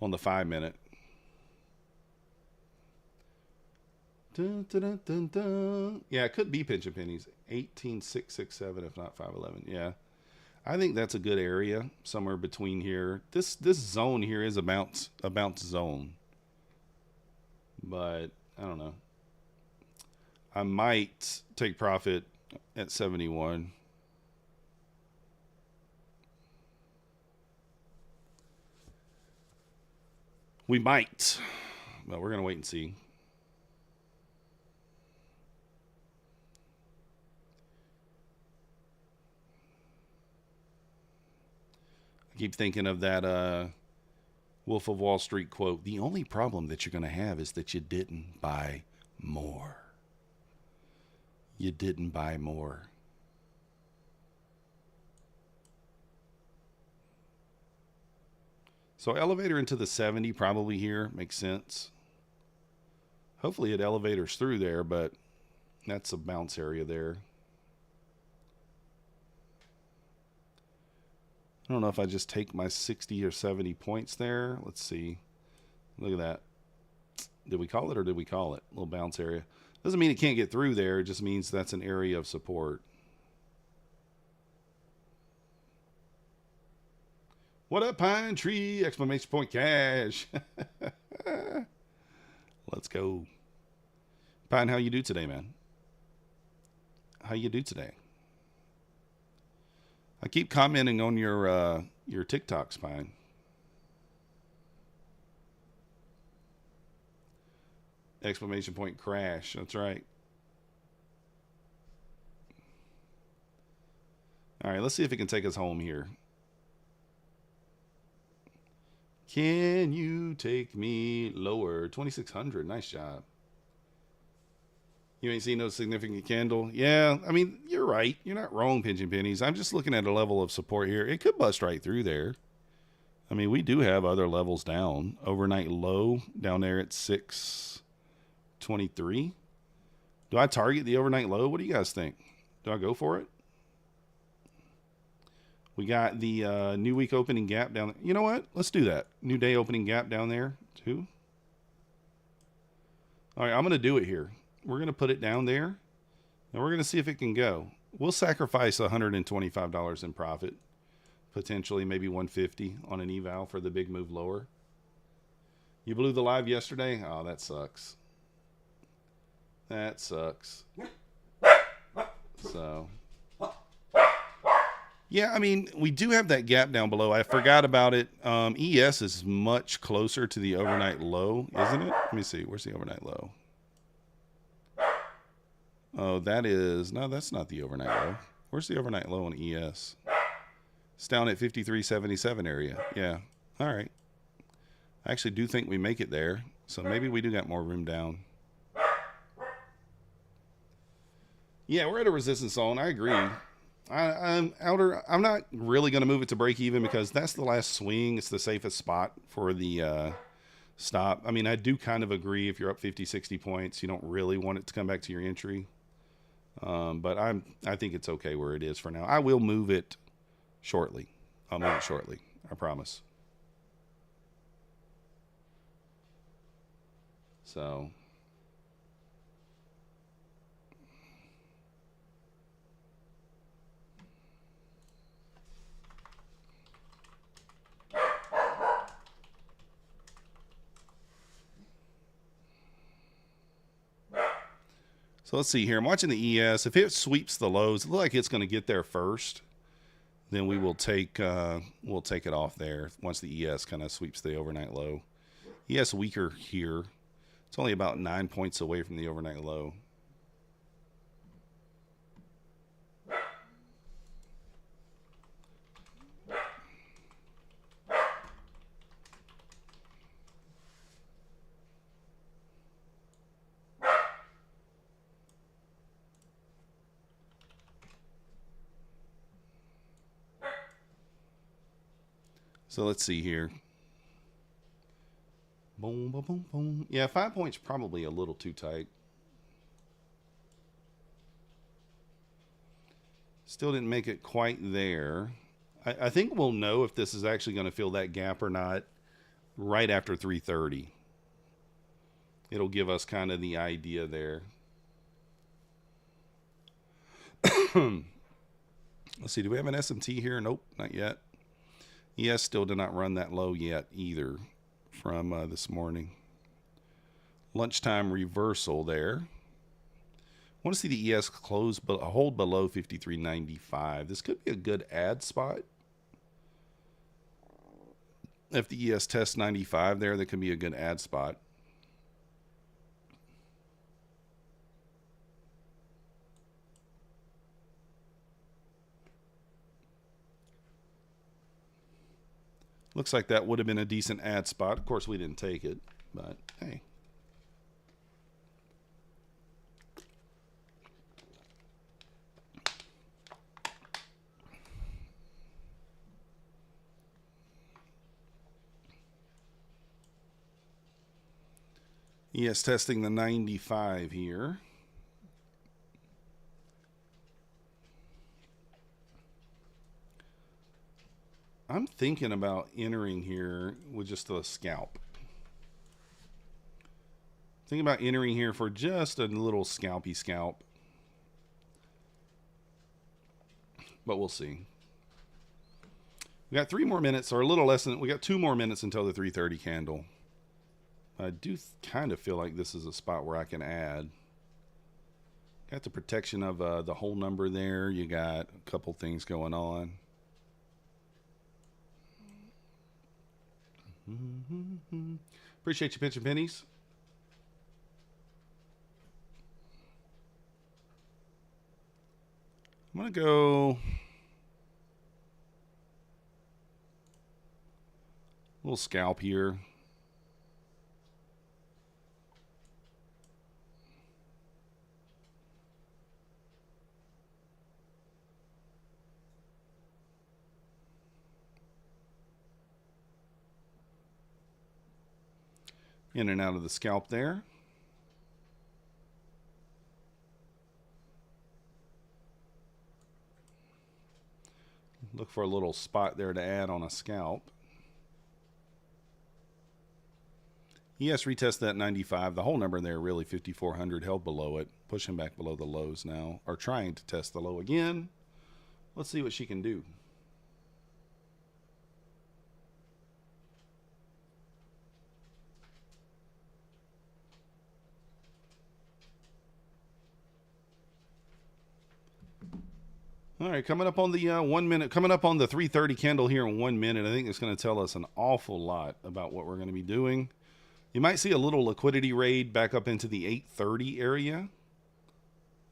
on the 5-minute. Dun, dun, dun, dun, dun. Yeah, it could be pinching pennies. 18,667 if not 511. Yeah. I think that's a good area somewhere between here. This zone here is a bounce zone. But I don't know. I might take profit at 71. We might, but we're going to wait and see. I keep thinking of that Wolf of Wall Street quote. The only problem that you're going to have is that you didn't buy more. You didn't buy more. So elevator into the 70 probably here makes sense. Hopefully it elevators through there, but that's a bounce area there. I don't know if I just take my 60 or 70 points there. Let's see. Look at that. Did we call it or did we call it? A little bounce area. Doesn't mean it can't get through there. It just means that's an area of support. What up, Pine Tree? Exclamation point cash. Let's go. Pine, how you do today, man? How you do today? I keep commenting on your TikToks, Pine. Exclamation point crash. That's right. All right, let's see if it can take us home here. Can you take me lower? 2,600. Nice job. You ain't seen no significant candle. Yeah, I mean, you're right. You're not wrong, pinching pennies. I'm just looking at a level of support here. It could bust right through there. I mean, we do have other levels down. Overnight low down there at 623. Do I target the overnight low? What do you guys think? Do I go for it? We got the new week opening gap down there. You know what? Let's do that. New day opening gap down there, too. All right, I'm going to do it here. We're going to put it down there, and we're going to see if it can go. We'll sacrifice $125 in profit, potentially maybe $150 on an eval for the big move lower. You blew the live yesterday? Oh, that sucks. That sucks. So, yeah, I mean, we do have that gap down below. I forgot about it. ES is much closer to the overnight low, isn't it? Let me see. Where's the overnight low? Oh, that is... No, that's not the overnight low. Where's the overnight low on ES? It's down at 53.77 area. Yeah. All right. I actually do think we make it there. So maybe we do got more room down. Yeah, we're at a resistance zone. I agree. I'm not really going to move it to break even because that's the last swing. It's the safest spot for the stop. I mean, I do kind of agree if you're up 50, 60 points, you don't really want it to come back to your entry. But I think it's okay where it is for now. I will move it shortly. I'll move it shortly. I promise. So... So let's see here. I'm watching the ES. If it sweeps the lows, it looks like it's going to get there first. Then we will take it off there once the ES kind of sweeps the overnight low. ES weaker here. It's only about 9 points away from the overnight low. So let's see here. Boom, boom, boom, boom. Yeah, 5 points probably a little too tight. Still didn't make it quite there. I think we'll know if this is actually going to fill that gap or not right after 3:30. It'll give us kind of the idea there. Let's see. Do we have an SMT here? Nope, not yet. ES still did not run that low yet either from this morning. Lunchtime reversal there. I want to see the ES close, but hold below 53.95. This could be a good add spot. If the ES tests 95 there, that could be a good add spot. Looks like that would have been a decent add spot. Of course, we didn't take it, but hey. ES testing the 95 here. I'm thinking about entering here with just a scalp. Thinking about entering here for just a little scalpy scalp. But we'll see. We got 3 more minutes, or a little less than, we got 2 more minutes until the 3:30 candle. I do kind of feel like this is a spot where I can add. Got the protection of the whole number there. You got a couple things going on. Appreciate you pitching pennies. I'm going to go a little scalp here. In and out of the scalp there. Look for a little spot there to add on a scalp. Yes, retest that 95. The whole number there, really 5,400, held below it. Pushing back below the lows now. Or trying to test the low again. Let's see what she can do. All right, coming up on the 1 minute, coming up on the 3:30 candle here in 1 minute. I think it's going to tell us an awful lot about what we're going to be doing. You might see a little liquidity raid back up into the 830 area.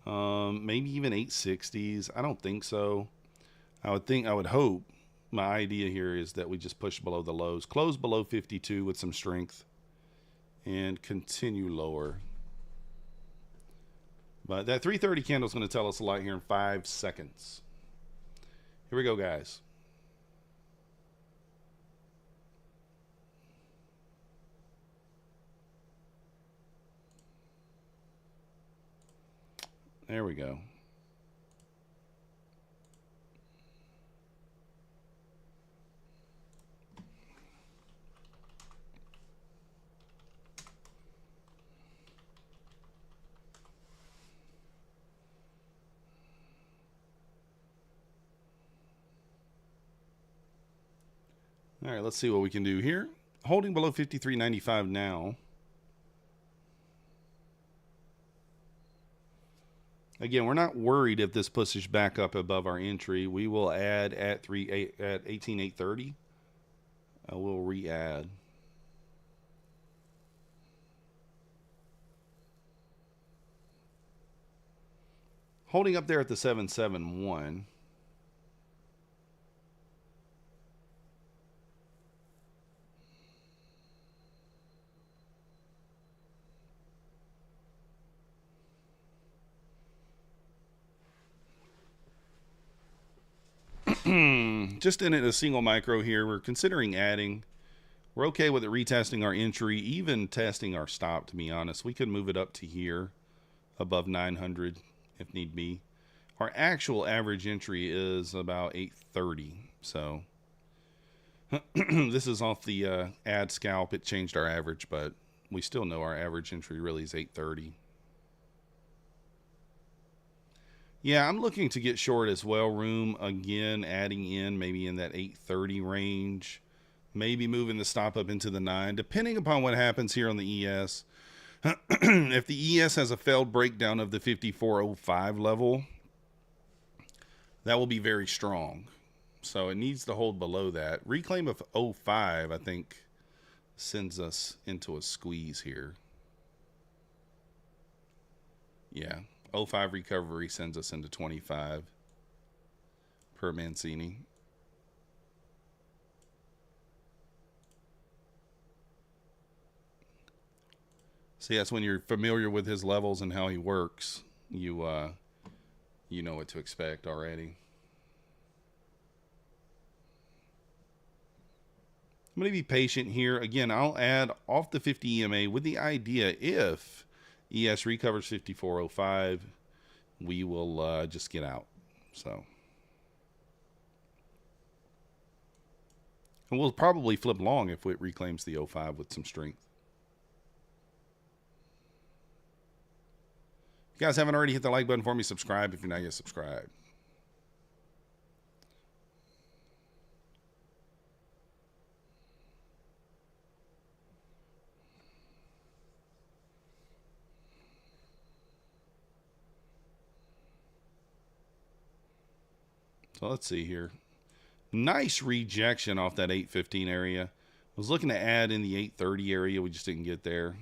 Maybe even 860s. I don't think so. I would hope, my idea here is that we just push below the lows, close below 52 with some strength, and continue lower. But that 3:30 candle is going to tell us a lot here in 5 seconds. Here we go, guys. There we go. All right, let's see what we can do here. Holding below 53.95 now. Again, we're not worried if this pushes back up above our entry. We will add at 18,830. We'll re-add. Holding up there at the 771. Just in it a single micro here. We're considering adding. We're okay with it retesting our entry, even testing our stop, to be honest. We could move it up to here above 900 if need be. Our actual average entry is about 830. So this is off the ad scalp. It changed our average, but we still know our average entry really is 830. Yeah, I'm looking to get short as well. Room again, adding in maybe in that 830 range. Maybe moving the stop up into the 9, depending upon what happens here on the ES. If the ES has a failed breakdown of the 5405 level, that will be very strong. So it needs to hold below that. Reclaim of 05, I think, sends us into a squeeze here. Yeah. 05 recovery sends us into 25 per Mancini. So yes, when you're familiar with his levels and how he works, you know what to expect already. I'm going to be patient here. Again, I'll add off the 50 EMA with the idea if ES recovers 5405, we will just get out. So, and we'll probably flip long if it reclaims the 05 with some strength. If you guys haven't already hit the like button for me, subscribe if you're not yet subscribed. So let's see here. Nice rejection off that 815 area. I was looking to add in the 830 area. We just didn't get there.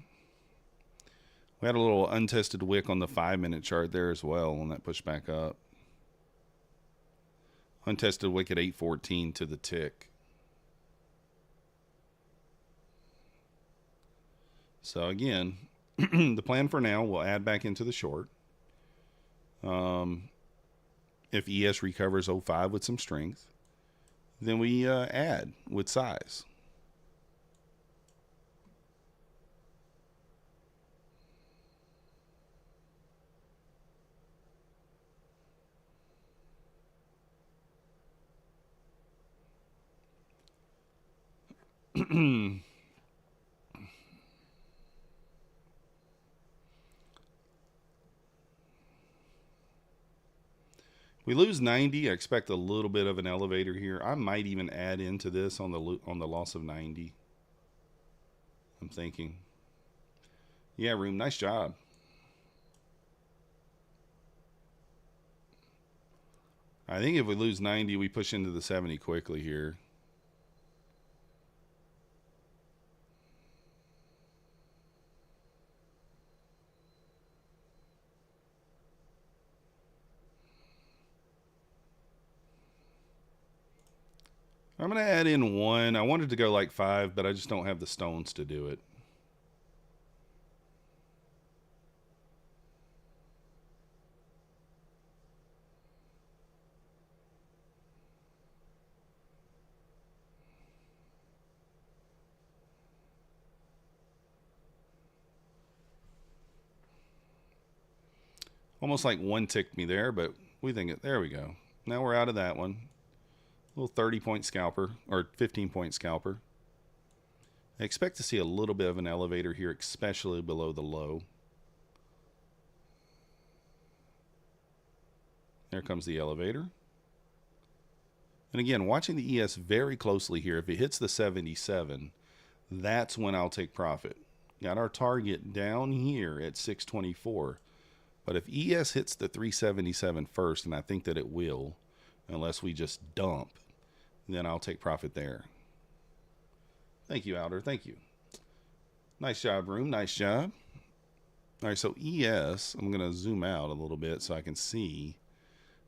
We had a little untested wick on the 5-minute chart there as well on that push back up. Untested wick at 814 to the tick. So again, the plan for now, we'll add back into the short. If ES recovers 05 with some strength, then we add with size. We lose 90. I expect a little bit of an elevator here. I might even add into this on the loss of 90. I'm thinking. Yeah, room. Nice job. I think if we lose 90, we push into the 70 quickly here. I'm going to add in 1. I wanted to go like 5, but I just don't have the stones to do it. Almost like 1 ticked me there, but we think it. There we go. Now we're out of that one. Little 30-point scalper, or 15-point scalper. I expect to see a little bit of an elevator here, especially below the low. There comes the elevator. And again, watching the ES very closely here. If it hits the 77, that's when I'll take profit. Got our target down here at 624. But if ES hits the 377 first, and I think that it will, unless we just dump, then I'll take profit there. Thank you, Outer. Thank you. Nice job, room. Nice job. All right, so ES, I'm going to zoom out a little bit so I can see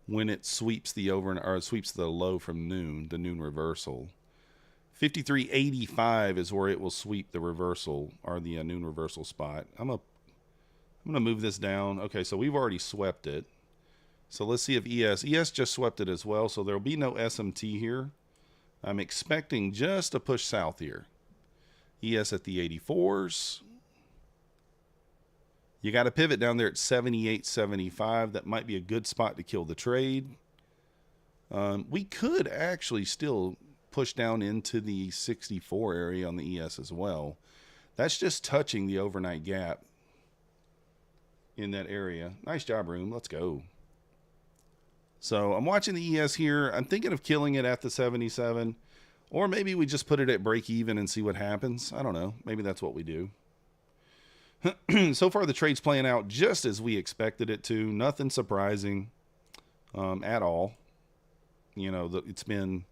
when it sweeps the sweeps the low from noon, the noon reversal. 53.85 is where it will sweep the reversal, or the noon reversal spot. I'm going to move this down. Okay, so we've already swept it. So let's see if ES just swept it as well, so there'll be no SMT here. I'm expecting just a push south here. ES at the 84s. You got to pivot down there at 78.75. That might be a good spot to kill the trade. We could actually still push down into the 64 area on the ES as well. That's just touching the overnight gap in that area. Nice job, room. Let's go. So I'm watching the ES here. I'm thinking of killing it at the 77. Or maybe we just put it at break even and see what happens. I don't know. Maybe that's what we do. So far, the trade's playing out just as we expected it to. Nothing surprising at all. You know, it's been,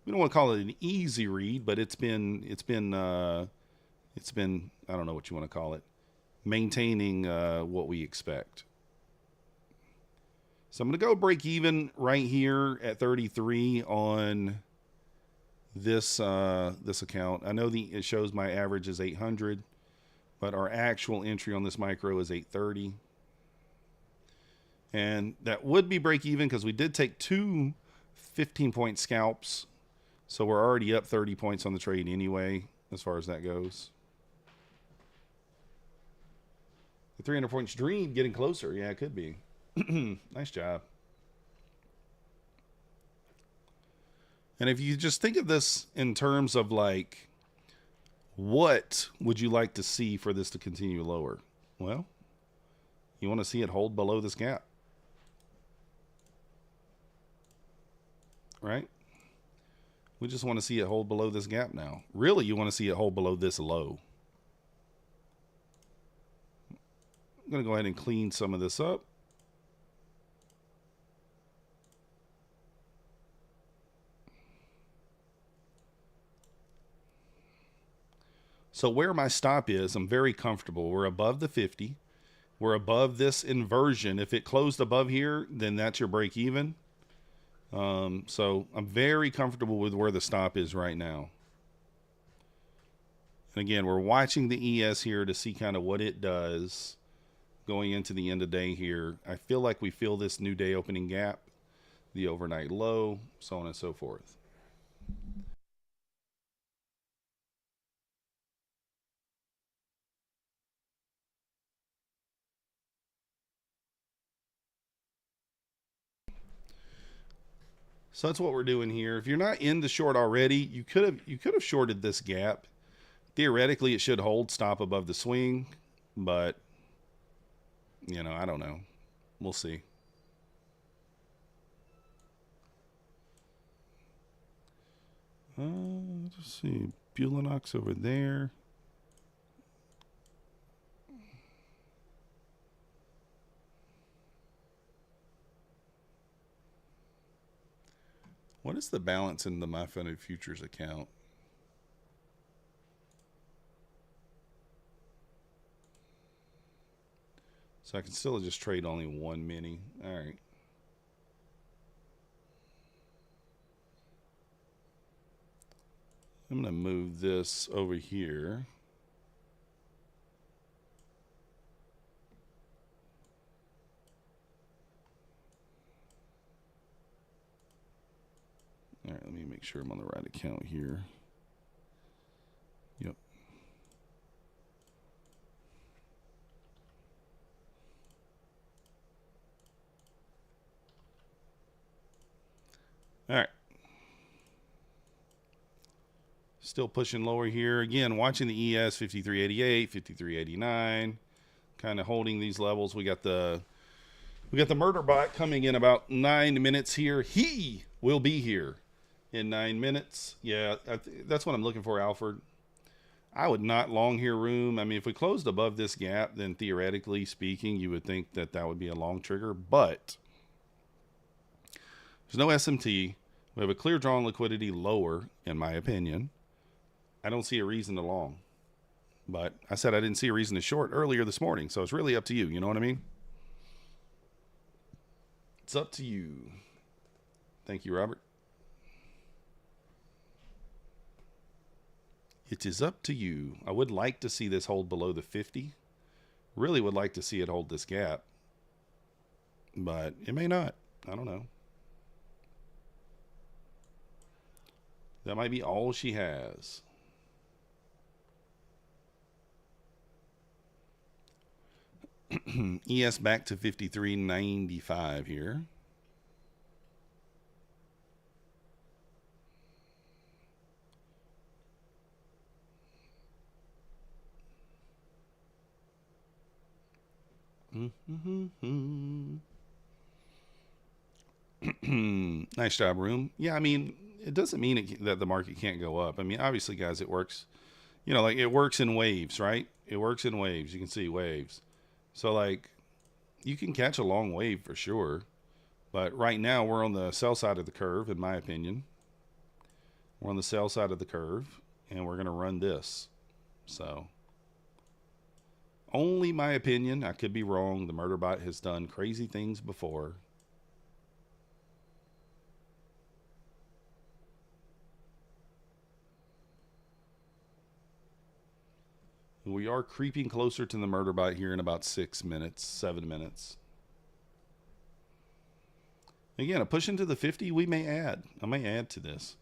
we don't want to call it an easy read, but it's been I don't know what you want to call it, maintaining what we expect. So I'm going to go break even right here at 33 on this this account. I know it shows my average is 800. But our actual entry on this micro is 830. And that would be break even because we did take 2 15-point scalps. So we're already up 30 points on the trade anyway, as far as that goes. The 300 points dream getting closer. Yeah, it could be. Nice job. And if you just think of this in terms of like, what would you like to see for this to continue lower? Well, you want to see it hold below this gap. Right? We just want to see it hold below this gap now. Really, you want to see it hold below this low. I'm going to go ahead and clean some of this up. So where my stop is, I'm very comfortable. We're above the 50. We're above this inversion. If it closed above here, then that's your break even. So I'm very comfortable with where the stop is right now. And again, we're watching the ES here to see kind of what it does going into the end of day here. I feel like we feel this new day opening gap, the overnight low, so on and so forth. So that's what we're doing here. If you're not in the short already, you could have shorted this gap. Theoretically, it should hold, stop above the swing, but you know, I don't know. We'll see. Let's see. Bulenox over there. What is the balance in the My Funded Futures account? So I can still just trade only one mini. All right. I'm going to move this over here. All right, let me make sure I'm on the right account here. Yep. All right. Still pushing lower here. Again, watching the ES 5388, 5389, kind of holding these levels. We got the murder bot coming in about 9 minutes here. He will be here in 9 minutes. Yeah, that's what I'm looking for, Alfred. I would not long here room. I mean, if we closed above this gap, then theoretically speaking, you would think that that would be a long trigger, but there's no SMT. We have a clear draw on liquidity lower, in my opinion. I don't see a reason to long, but I said I didn't see a reason to short earlier this morning, so it's really up to you. You know what I mean? It's up to you. Thank you, Robert. It is up to you. I would like to see this hold below the 50. Really would like to see it hold this gap, but it may not. I don't know. That might be all she has. ES back to 53.95 here. Nice job, room. Yeah, I mean, it doesn't mean that the market can't go up. I mean, obviously, guys, it works. You know, like it works in waves, right? It works in waves. You can see waves. So, like, you can catch a long wave for sure. But right now, we're on the sell side of the curve, in my opinion. We're on the sell side of the curve, and we're going to run this. So, only my opinion. I could be wrong. The murder bot has done crazy things before. We are creeping closer to the murder bot here in about 6 minutes, 7 minutes. Again, a push into the 50, we may add. I may add to this.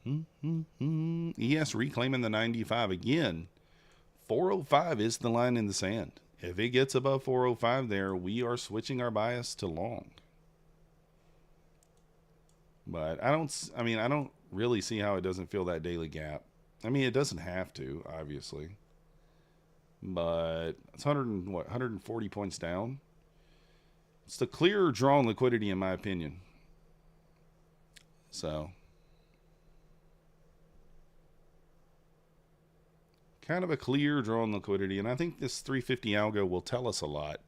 ES reclaiming the 95 again. 405 is the line in the sand. If it gets above 405 there, we are switching our bias to long. But I don't really see how it doesn't fill that daily gap. I mean, it doesn't have to, obviously. But it's 140 points down. It's the clear draw on liquidity, in my opinion. So, kind of a clear draw on liquidity. And I think this 350 algo will tell us a lot.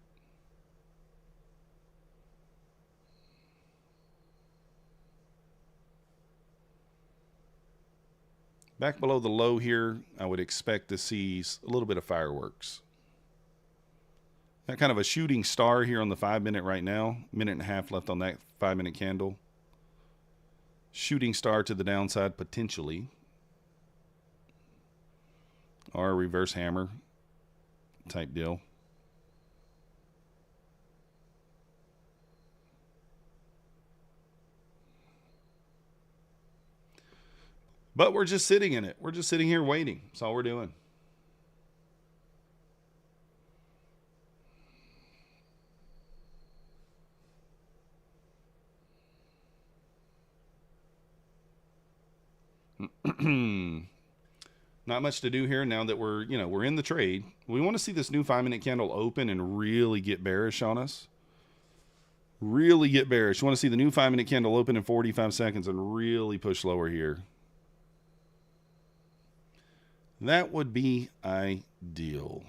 Back below the low here, I would expect to see a little bit of fireworks. Got kind of a shooting star here on the 5 minute right now. Minute and a half left on that 5 minute candle. Shooting star to the downside potentially. Or a reverse hammer type deal. But we're just sitting in it. We're just sitting here waiting. That's all we're doing. Not much to do here now that we're in the trade. We want to see this new 5-minute candle open and really get bearish on us. Really get bearish. You want to see the new 5-minute candle open in 45 seconds and really push lower here. That would be ideal.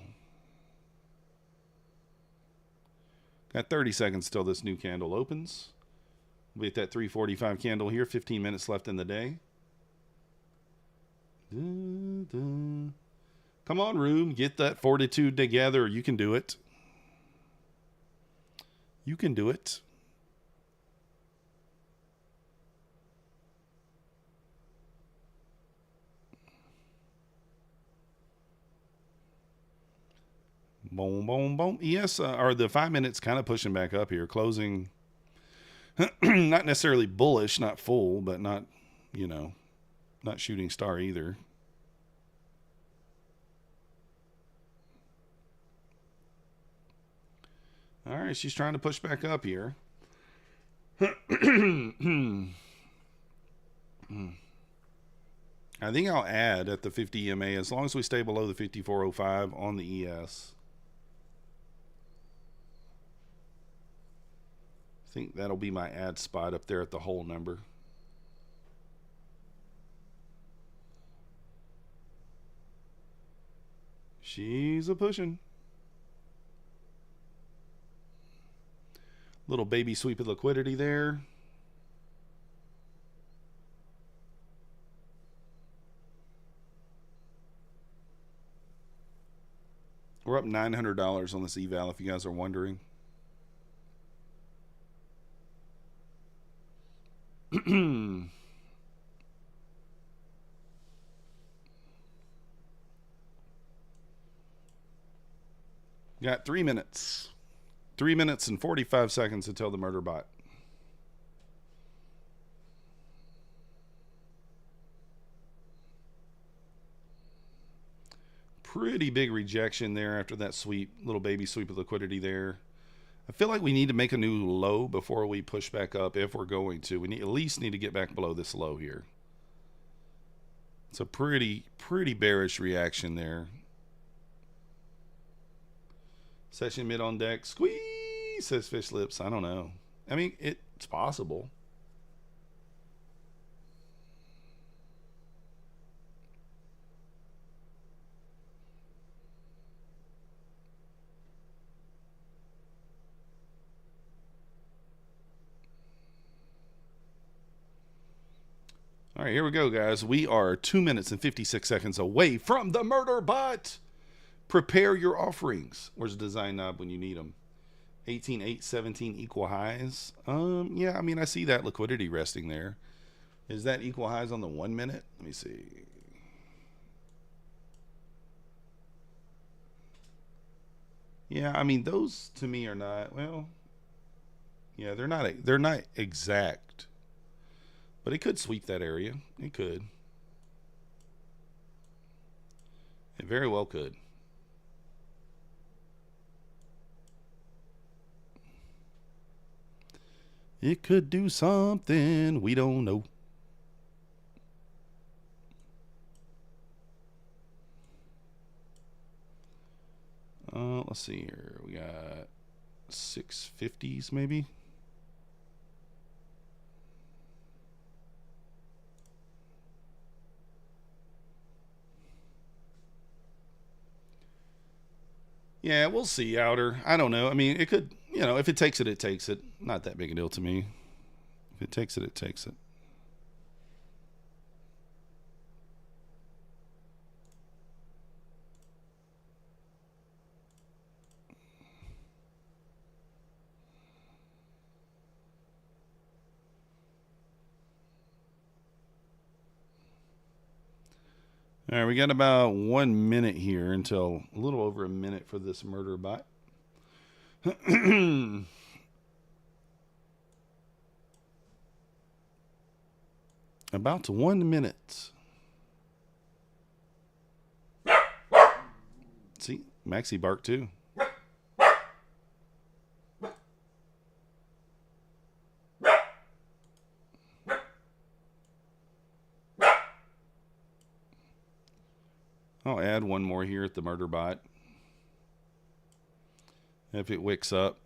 Got 30 seconds till this new candle opens. We'll be at that 345 candle here. 15 minutes left in the day. Come on, room. Get that fortitude together. You can do it. You can do it. Boom, boom, boom. Yes, or the 5 minutes kind of pushing back up here. Closing, not necessarily bullish, not full, but not, not shooting star either. All right, she's trying to push back up here. I think I'll add at the 50 EMA as long as we stay below the 5405 on the ES. I think that'll be my add spot up there at the whole number. She's a pushing. Little baby sweep of liquidity there. We're up $900 on this eval if you guys are wondering. Got 3 minutes. 3 minutes and 45 seconds until the murder bot. Pretty big rejection there after that sweep, little baby sweep of liquidity there. I feel like we need to make a new low before we push back up if we're going to. We at least need to get back below this low here. It's a pretty bearish reaction there. Session mid on deck. Squeeze, says Fish Lips. I don't know. I mean, it's possible. All right, here we go, guys. We are 2 minutes and 56 seconds away from the murder bot. Prepare your offerings. Where's the design knob when you need them? 18, 8, 17 equal highs. Yeah, I mean, I see that liquidity resting there. Is that equal highs on the 1 minute? Let me see. Yeah, I mean, those to me are not, well, yeah, they're not exact. But it could sweep that area. It could. It very well could. It could do something we don't know. Let's see here. We got 650s maybe. Yeah, we'll see, Outer. I don't know. I mean, it could, if it takes it, it takes it. Not that big a deal to me. If it takes it, it takes it. All right, we got about 1 minute here until a little over a minute for this murder bot. About 1 minute. See, Maxie barked too. I'll add one more here at the murder bot. If it wicks up.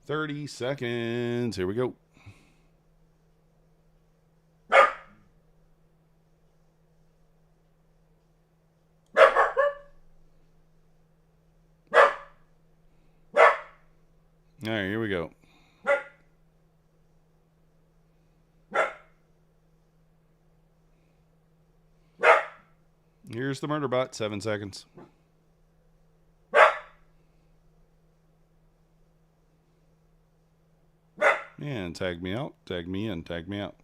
"30 seconds. Here we go. All right, here we go. Here's the murder bot. 7 seconds. And tag me out, tag me in, tag me out.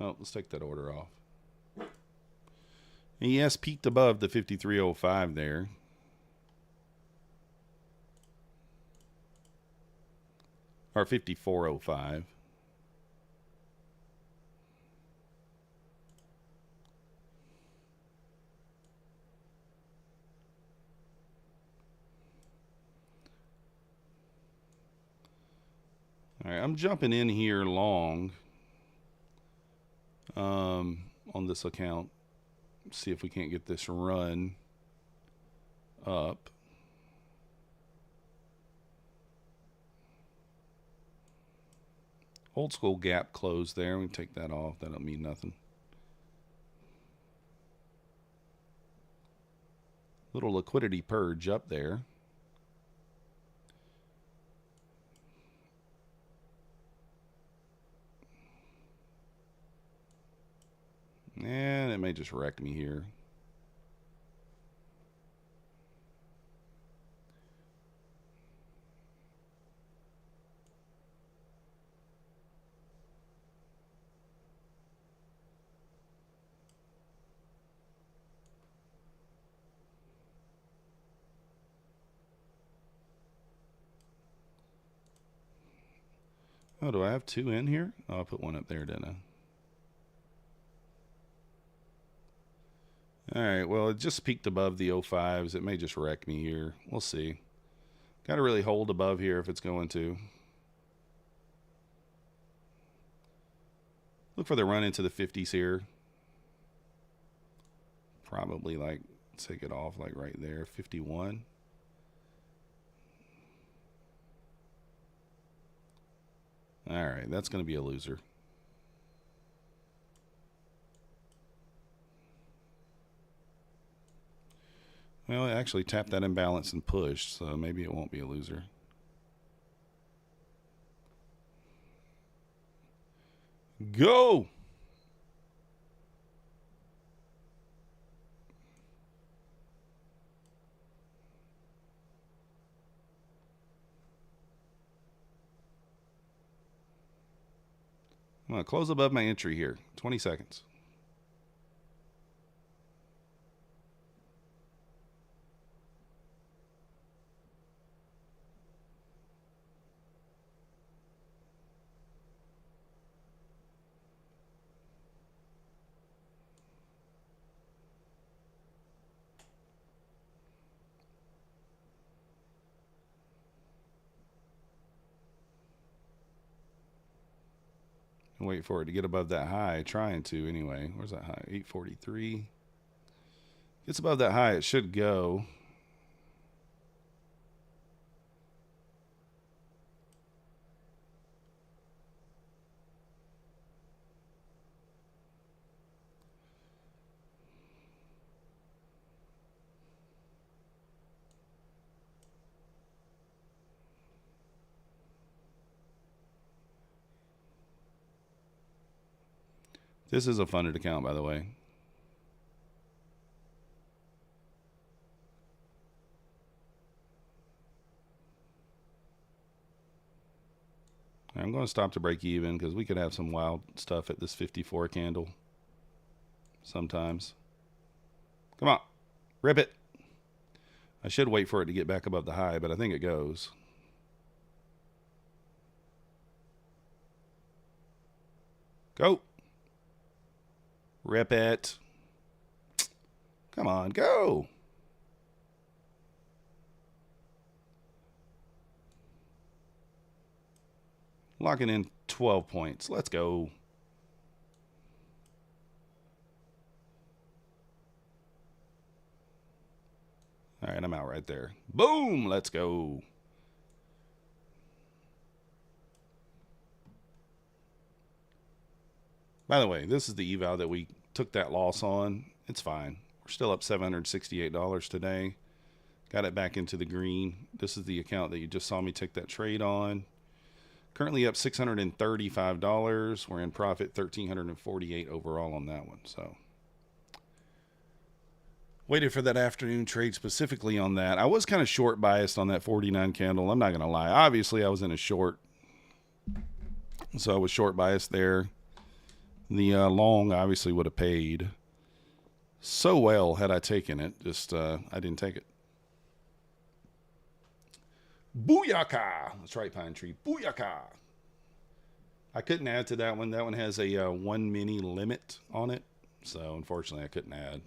Oh, let's take that order off. And yes, peaked above the 53.05 there. Or 54.05. All right, I'm jumping in here long on this account. See if we can't get this run up. Old school gap closed there. We can take that off. That don't mean nothing. Little liquidity purge up there. And it may just wreck me here. Oh, do I have 2 in here? Oh, I put 1 up there, didn't I? All right, well, it just peaked above the 05s. It may just wreck me here. We'll see. Got to really hold above here if it's going to. Look for the run into the 50s here. Probably like, take it off like right there, 51. All right, that's going to be a loser. Well, it actually tapped that imbalance and pushed, so maybe it won't be a loser. Go! I'm going to close above my entry here. 20 seconds. Wait for it to get above that high. Trying to anyway. Where's that high? 843. Gets above that high. It should go. This is a funded account, by the way. I'm going to stop to break even because we could have some wild stuff at this 54 candle sometimes. Come on. Rip it. I should wait for it to get back above the high, but I think it goes. Go. Rip it. Come on, go. Locking in 12 points. Let's go. All right, I'm out right there. Boom, let's go. By the way, this is the eval that we took that loss on. It's fine. We're still up $768 today. Got it back into the green. This is the account that you just saw me take that trade on. Currently up $635. We're in profit $1,348 overall on that one. So waited for that afternoon trade specifically on that. I was kind of short biased on that 49 candle. I'm not going to lie. Obviously, I was in a short. So I was short biased there. The long obviously would have paid so well had I taken it. Just I didn't take it. Booyaka. That's right, Pine Tree. Booyaka. I couldn't add to that one. That one has a 1 mini limit on it. So unfortunately, I couldn't add.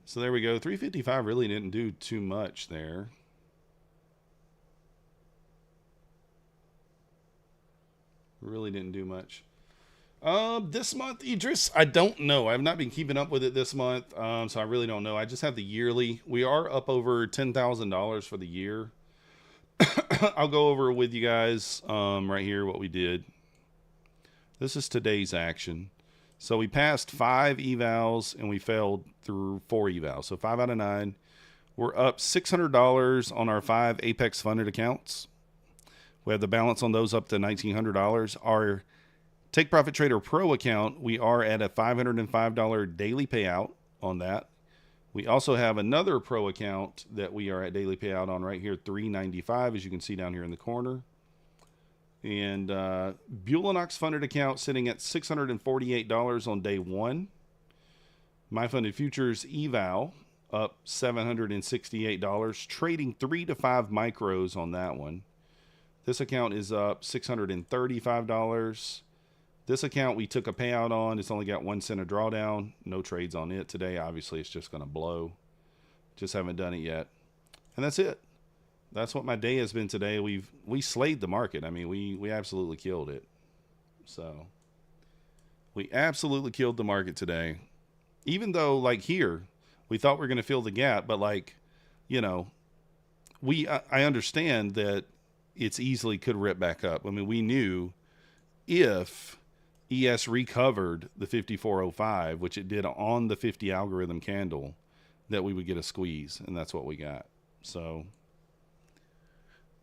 So there we go. 355 really didn't do too much there. Really didn't do much. This month, Idris, I don't know. I've not been keeping up with it this month, so I really don't know. I just have the yearly. We are up over $10,000 for the year. I'll go over with you guys right here what we did. This is today's action. So we passed 5 evals and we failed through 4 evals. So 5 out of 9. We're up $600 on our 5 Apex funded accounts. We have the balance on those up to $1,900. Our Take Profit Trader Pro account, we are at a $505 daily payout on that. We also have another Pro account that we are at daily payout on right here, $395, as you can see down here in the corner. And Bulenox funded account sitting at $648 on day 1. My Funded Futures eval up $768, trading 3 to 5 micros on that one. This account is up $635. This account we took a payout on. It's only got 1 cent a drawdown. No trades on it today. Obviously, it's just going to blow. Just haven't done it yet. And that's it. That's what my day has been today. We slayed the market. I mean, we absolutely killed it. So we absolutely killed the market today. Even though, like here, we thought we were going to fill the gap, but like, you know, I understand that it's easily could rip back up. I mean, we knew if ES recovered the 5405, which it did on the 50 algorithm candle, that we would get a squeeze, and that's what we got. So,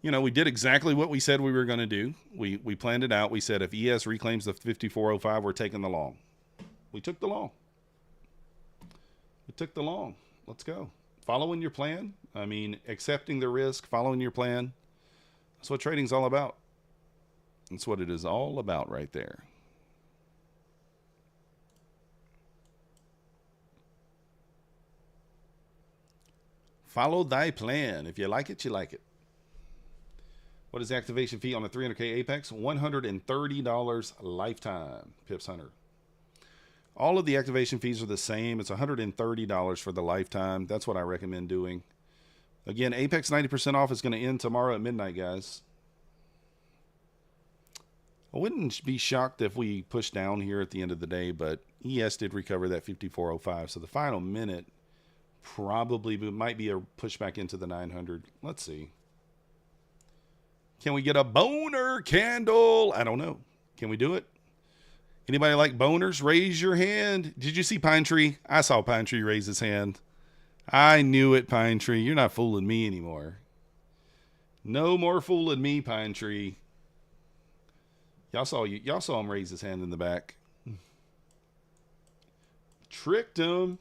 you know, we did exactly what we said we were going to do. We planned it out. We said if ES reclaims the 5405, we're taking the long. We took the long. We took the long. Let's go. Following your plan. I mean, accepting the risk, following your plan. That's what trading's all about. That's what it is all about right there. Follow thy plan. If you like it, you like it. What is the activation fee on a 300K Apex? $130 lifetime, Pips Hunter. All of the activation fees are the same. It's $130 for the lifetime. That's what I recommend doing. Again, Apex 90% off is going to end tomorrow at midnight, guys. I wouldn't be shocked if we push down here at the end of the day, but ES did recover that 5405. So the final minute probably might be a pushback into the 900. Let's see. Can we get a boner candle? I don't know. Can we do it? Anybody like boners? Raise your hand. Did you see Pine Tree? I saw Pine Tree raise his hand. I knew it, Pine Tree. You're not fooling me anymore. No more fooling me, Pine Tree. Y'all saw him raise his hand in the back. Tricked him.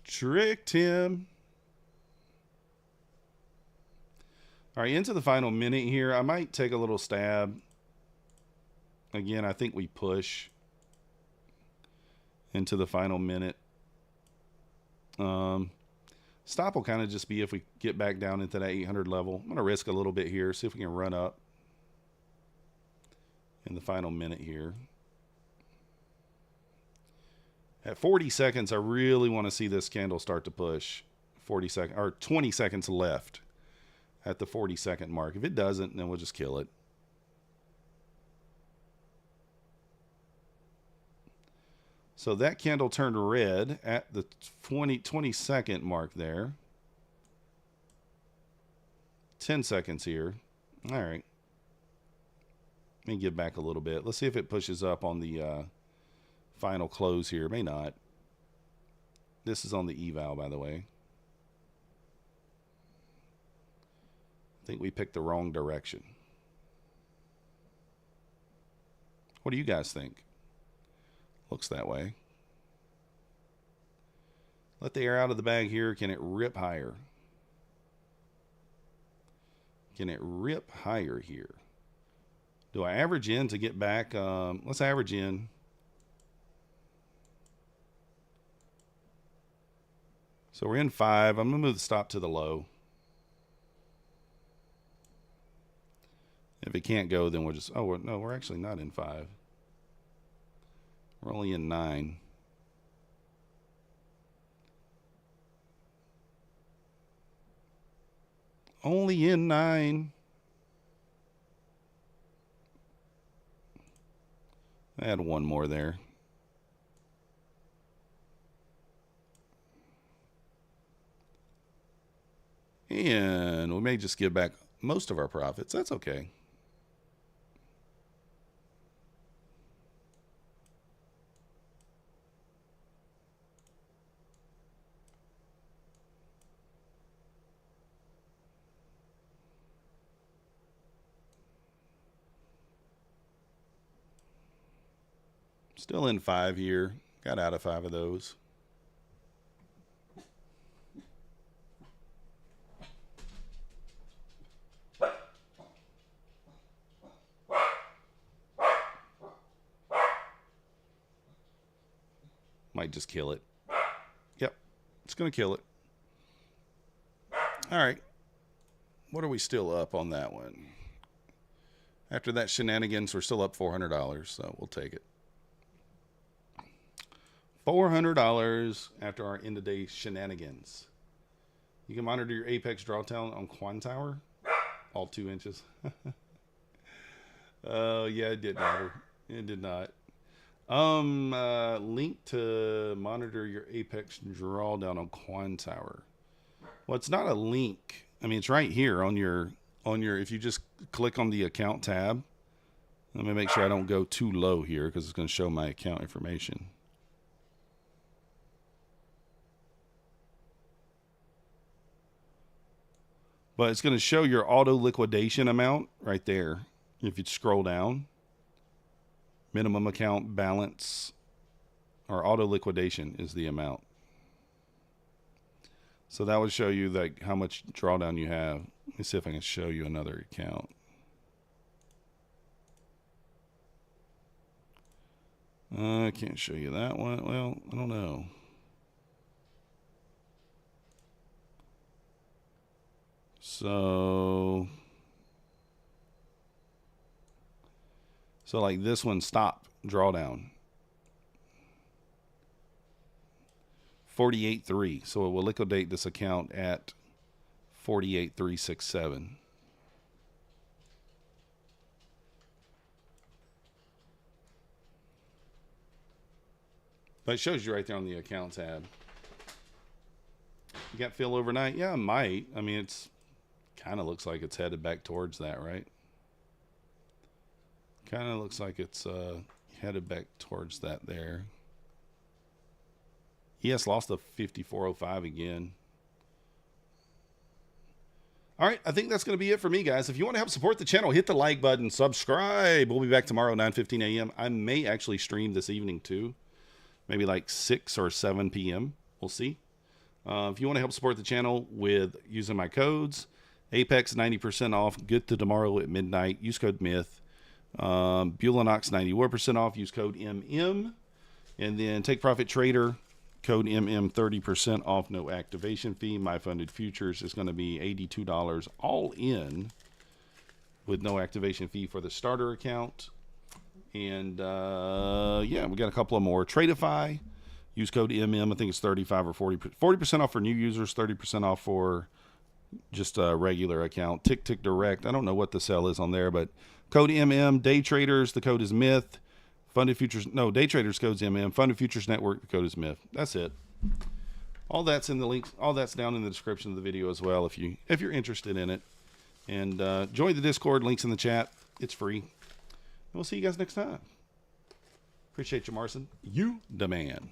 Tricked him. All right, into the final minute here. I might take a little stab Again, I think we push into the final minute. Stop will kind of just be if we get back down into that 800 level. I'm going to risk a little bit here, see if we can run up in the final minute here. At 40 seconds, I really want to see this candle start to push. 40 seconds or 20 seconds left at the 40-second mark. If it doesn't, then we'll just kill it. So that candle turned red at the 20-second mark there. 10 seconds here. All right. Let me get back a little bit. Let's see if it pushes up on the final close here. May not. This is on the eval, by the way. I think we picked the wrong direction. What do you guys think? Looks that way. Let the air out of the bag here. Can it rip higher? Can it rip higher here? Do I average in to get back? Let's average in. So we're in 5. I'm going to move the stop to the low. If it can't go, then we'll just... Oh, no, we're actually not in 5. We're only in 9. Only in 9. Add one more there. And we may just give back most of our profits. That's okay. Still in 5 here. Got out of 5 of those. Might just kill it. Yep. It's going to kill it. All right. What are we still up on that one? After that shenanigans, we're still up $400, so we'll take it. $400 after our end of day shenanigans. You can monitor your Apex drawdown on Quan Tower. All 2 inches. Oh, yeah, it did matter. It did not. Link to monitor your Apex drawdown on Quan Tower. Well, it's not a link. I mean, it's right here on your, if you just click on the account tab. Let me make sure I don't go too low here because it's going to show my account information. But it's going to show your auto liquidation amount right there. If you scroll down, minimum account balance or auto liquidation is the amount. So that would show you like how much drawdown you have. Let me see if I can show you another account. I can't show you that one. Well, I don't know. So like this one, stop drawdown 48.3. So it will liquidate this account at 48.367. But it shows you right there on the account tab. You got fill overnight? Yeah, I might. I mean, it's kind of looks like it's headed back towards that, right? Kind of looks like it's headed back towards that there. Yes, lost the 54.05 again. All right, I think that's going to be it for me, guys. If you want to help support the channel, hit the like button, subscribe. We'll be back tomorrow, 9:15 a.m. I may actually stream this evening too. Maybe like 6 or 7 p.m. We'll see. If you want to help support the channel with using my codes, Apex 90% off, good to tomorrow at midnight. Use code MYTH. Bulenox 91% off. Use code MM. And then Take Profit Trader, code MM 30% off. No activation fee. My Funded Futures is going to be $82 all in with no activation fee for the starter account. And yeah, we got a couple of more. Tradeify. Use code MM. I think it's 35 or 40% off for new users, 30% off for just a regular account. Tick Direct. I don't know what the sell is on there, but code MM. Day traders, the code is Myth. Funded Futures, no, day traders code's MM. Funded Futures Network, the code is Myth. That's it. All that's in the links. All that's down in the description of the video as well. If you're interested in it, and join the Discord. Links in the chat. It's free. And we'll see you guys next time. Appreciate you, Marcin. You the man.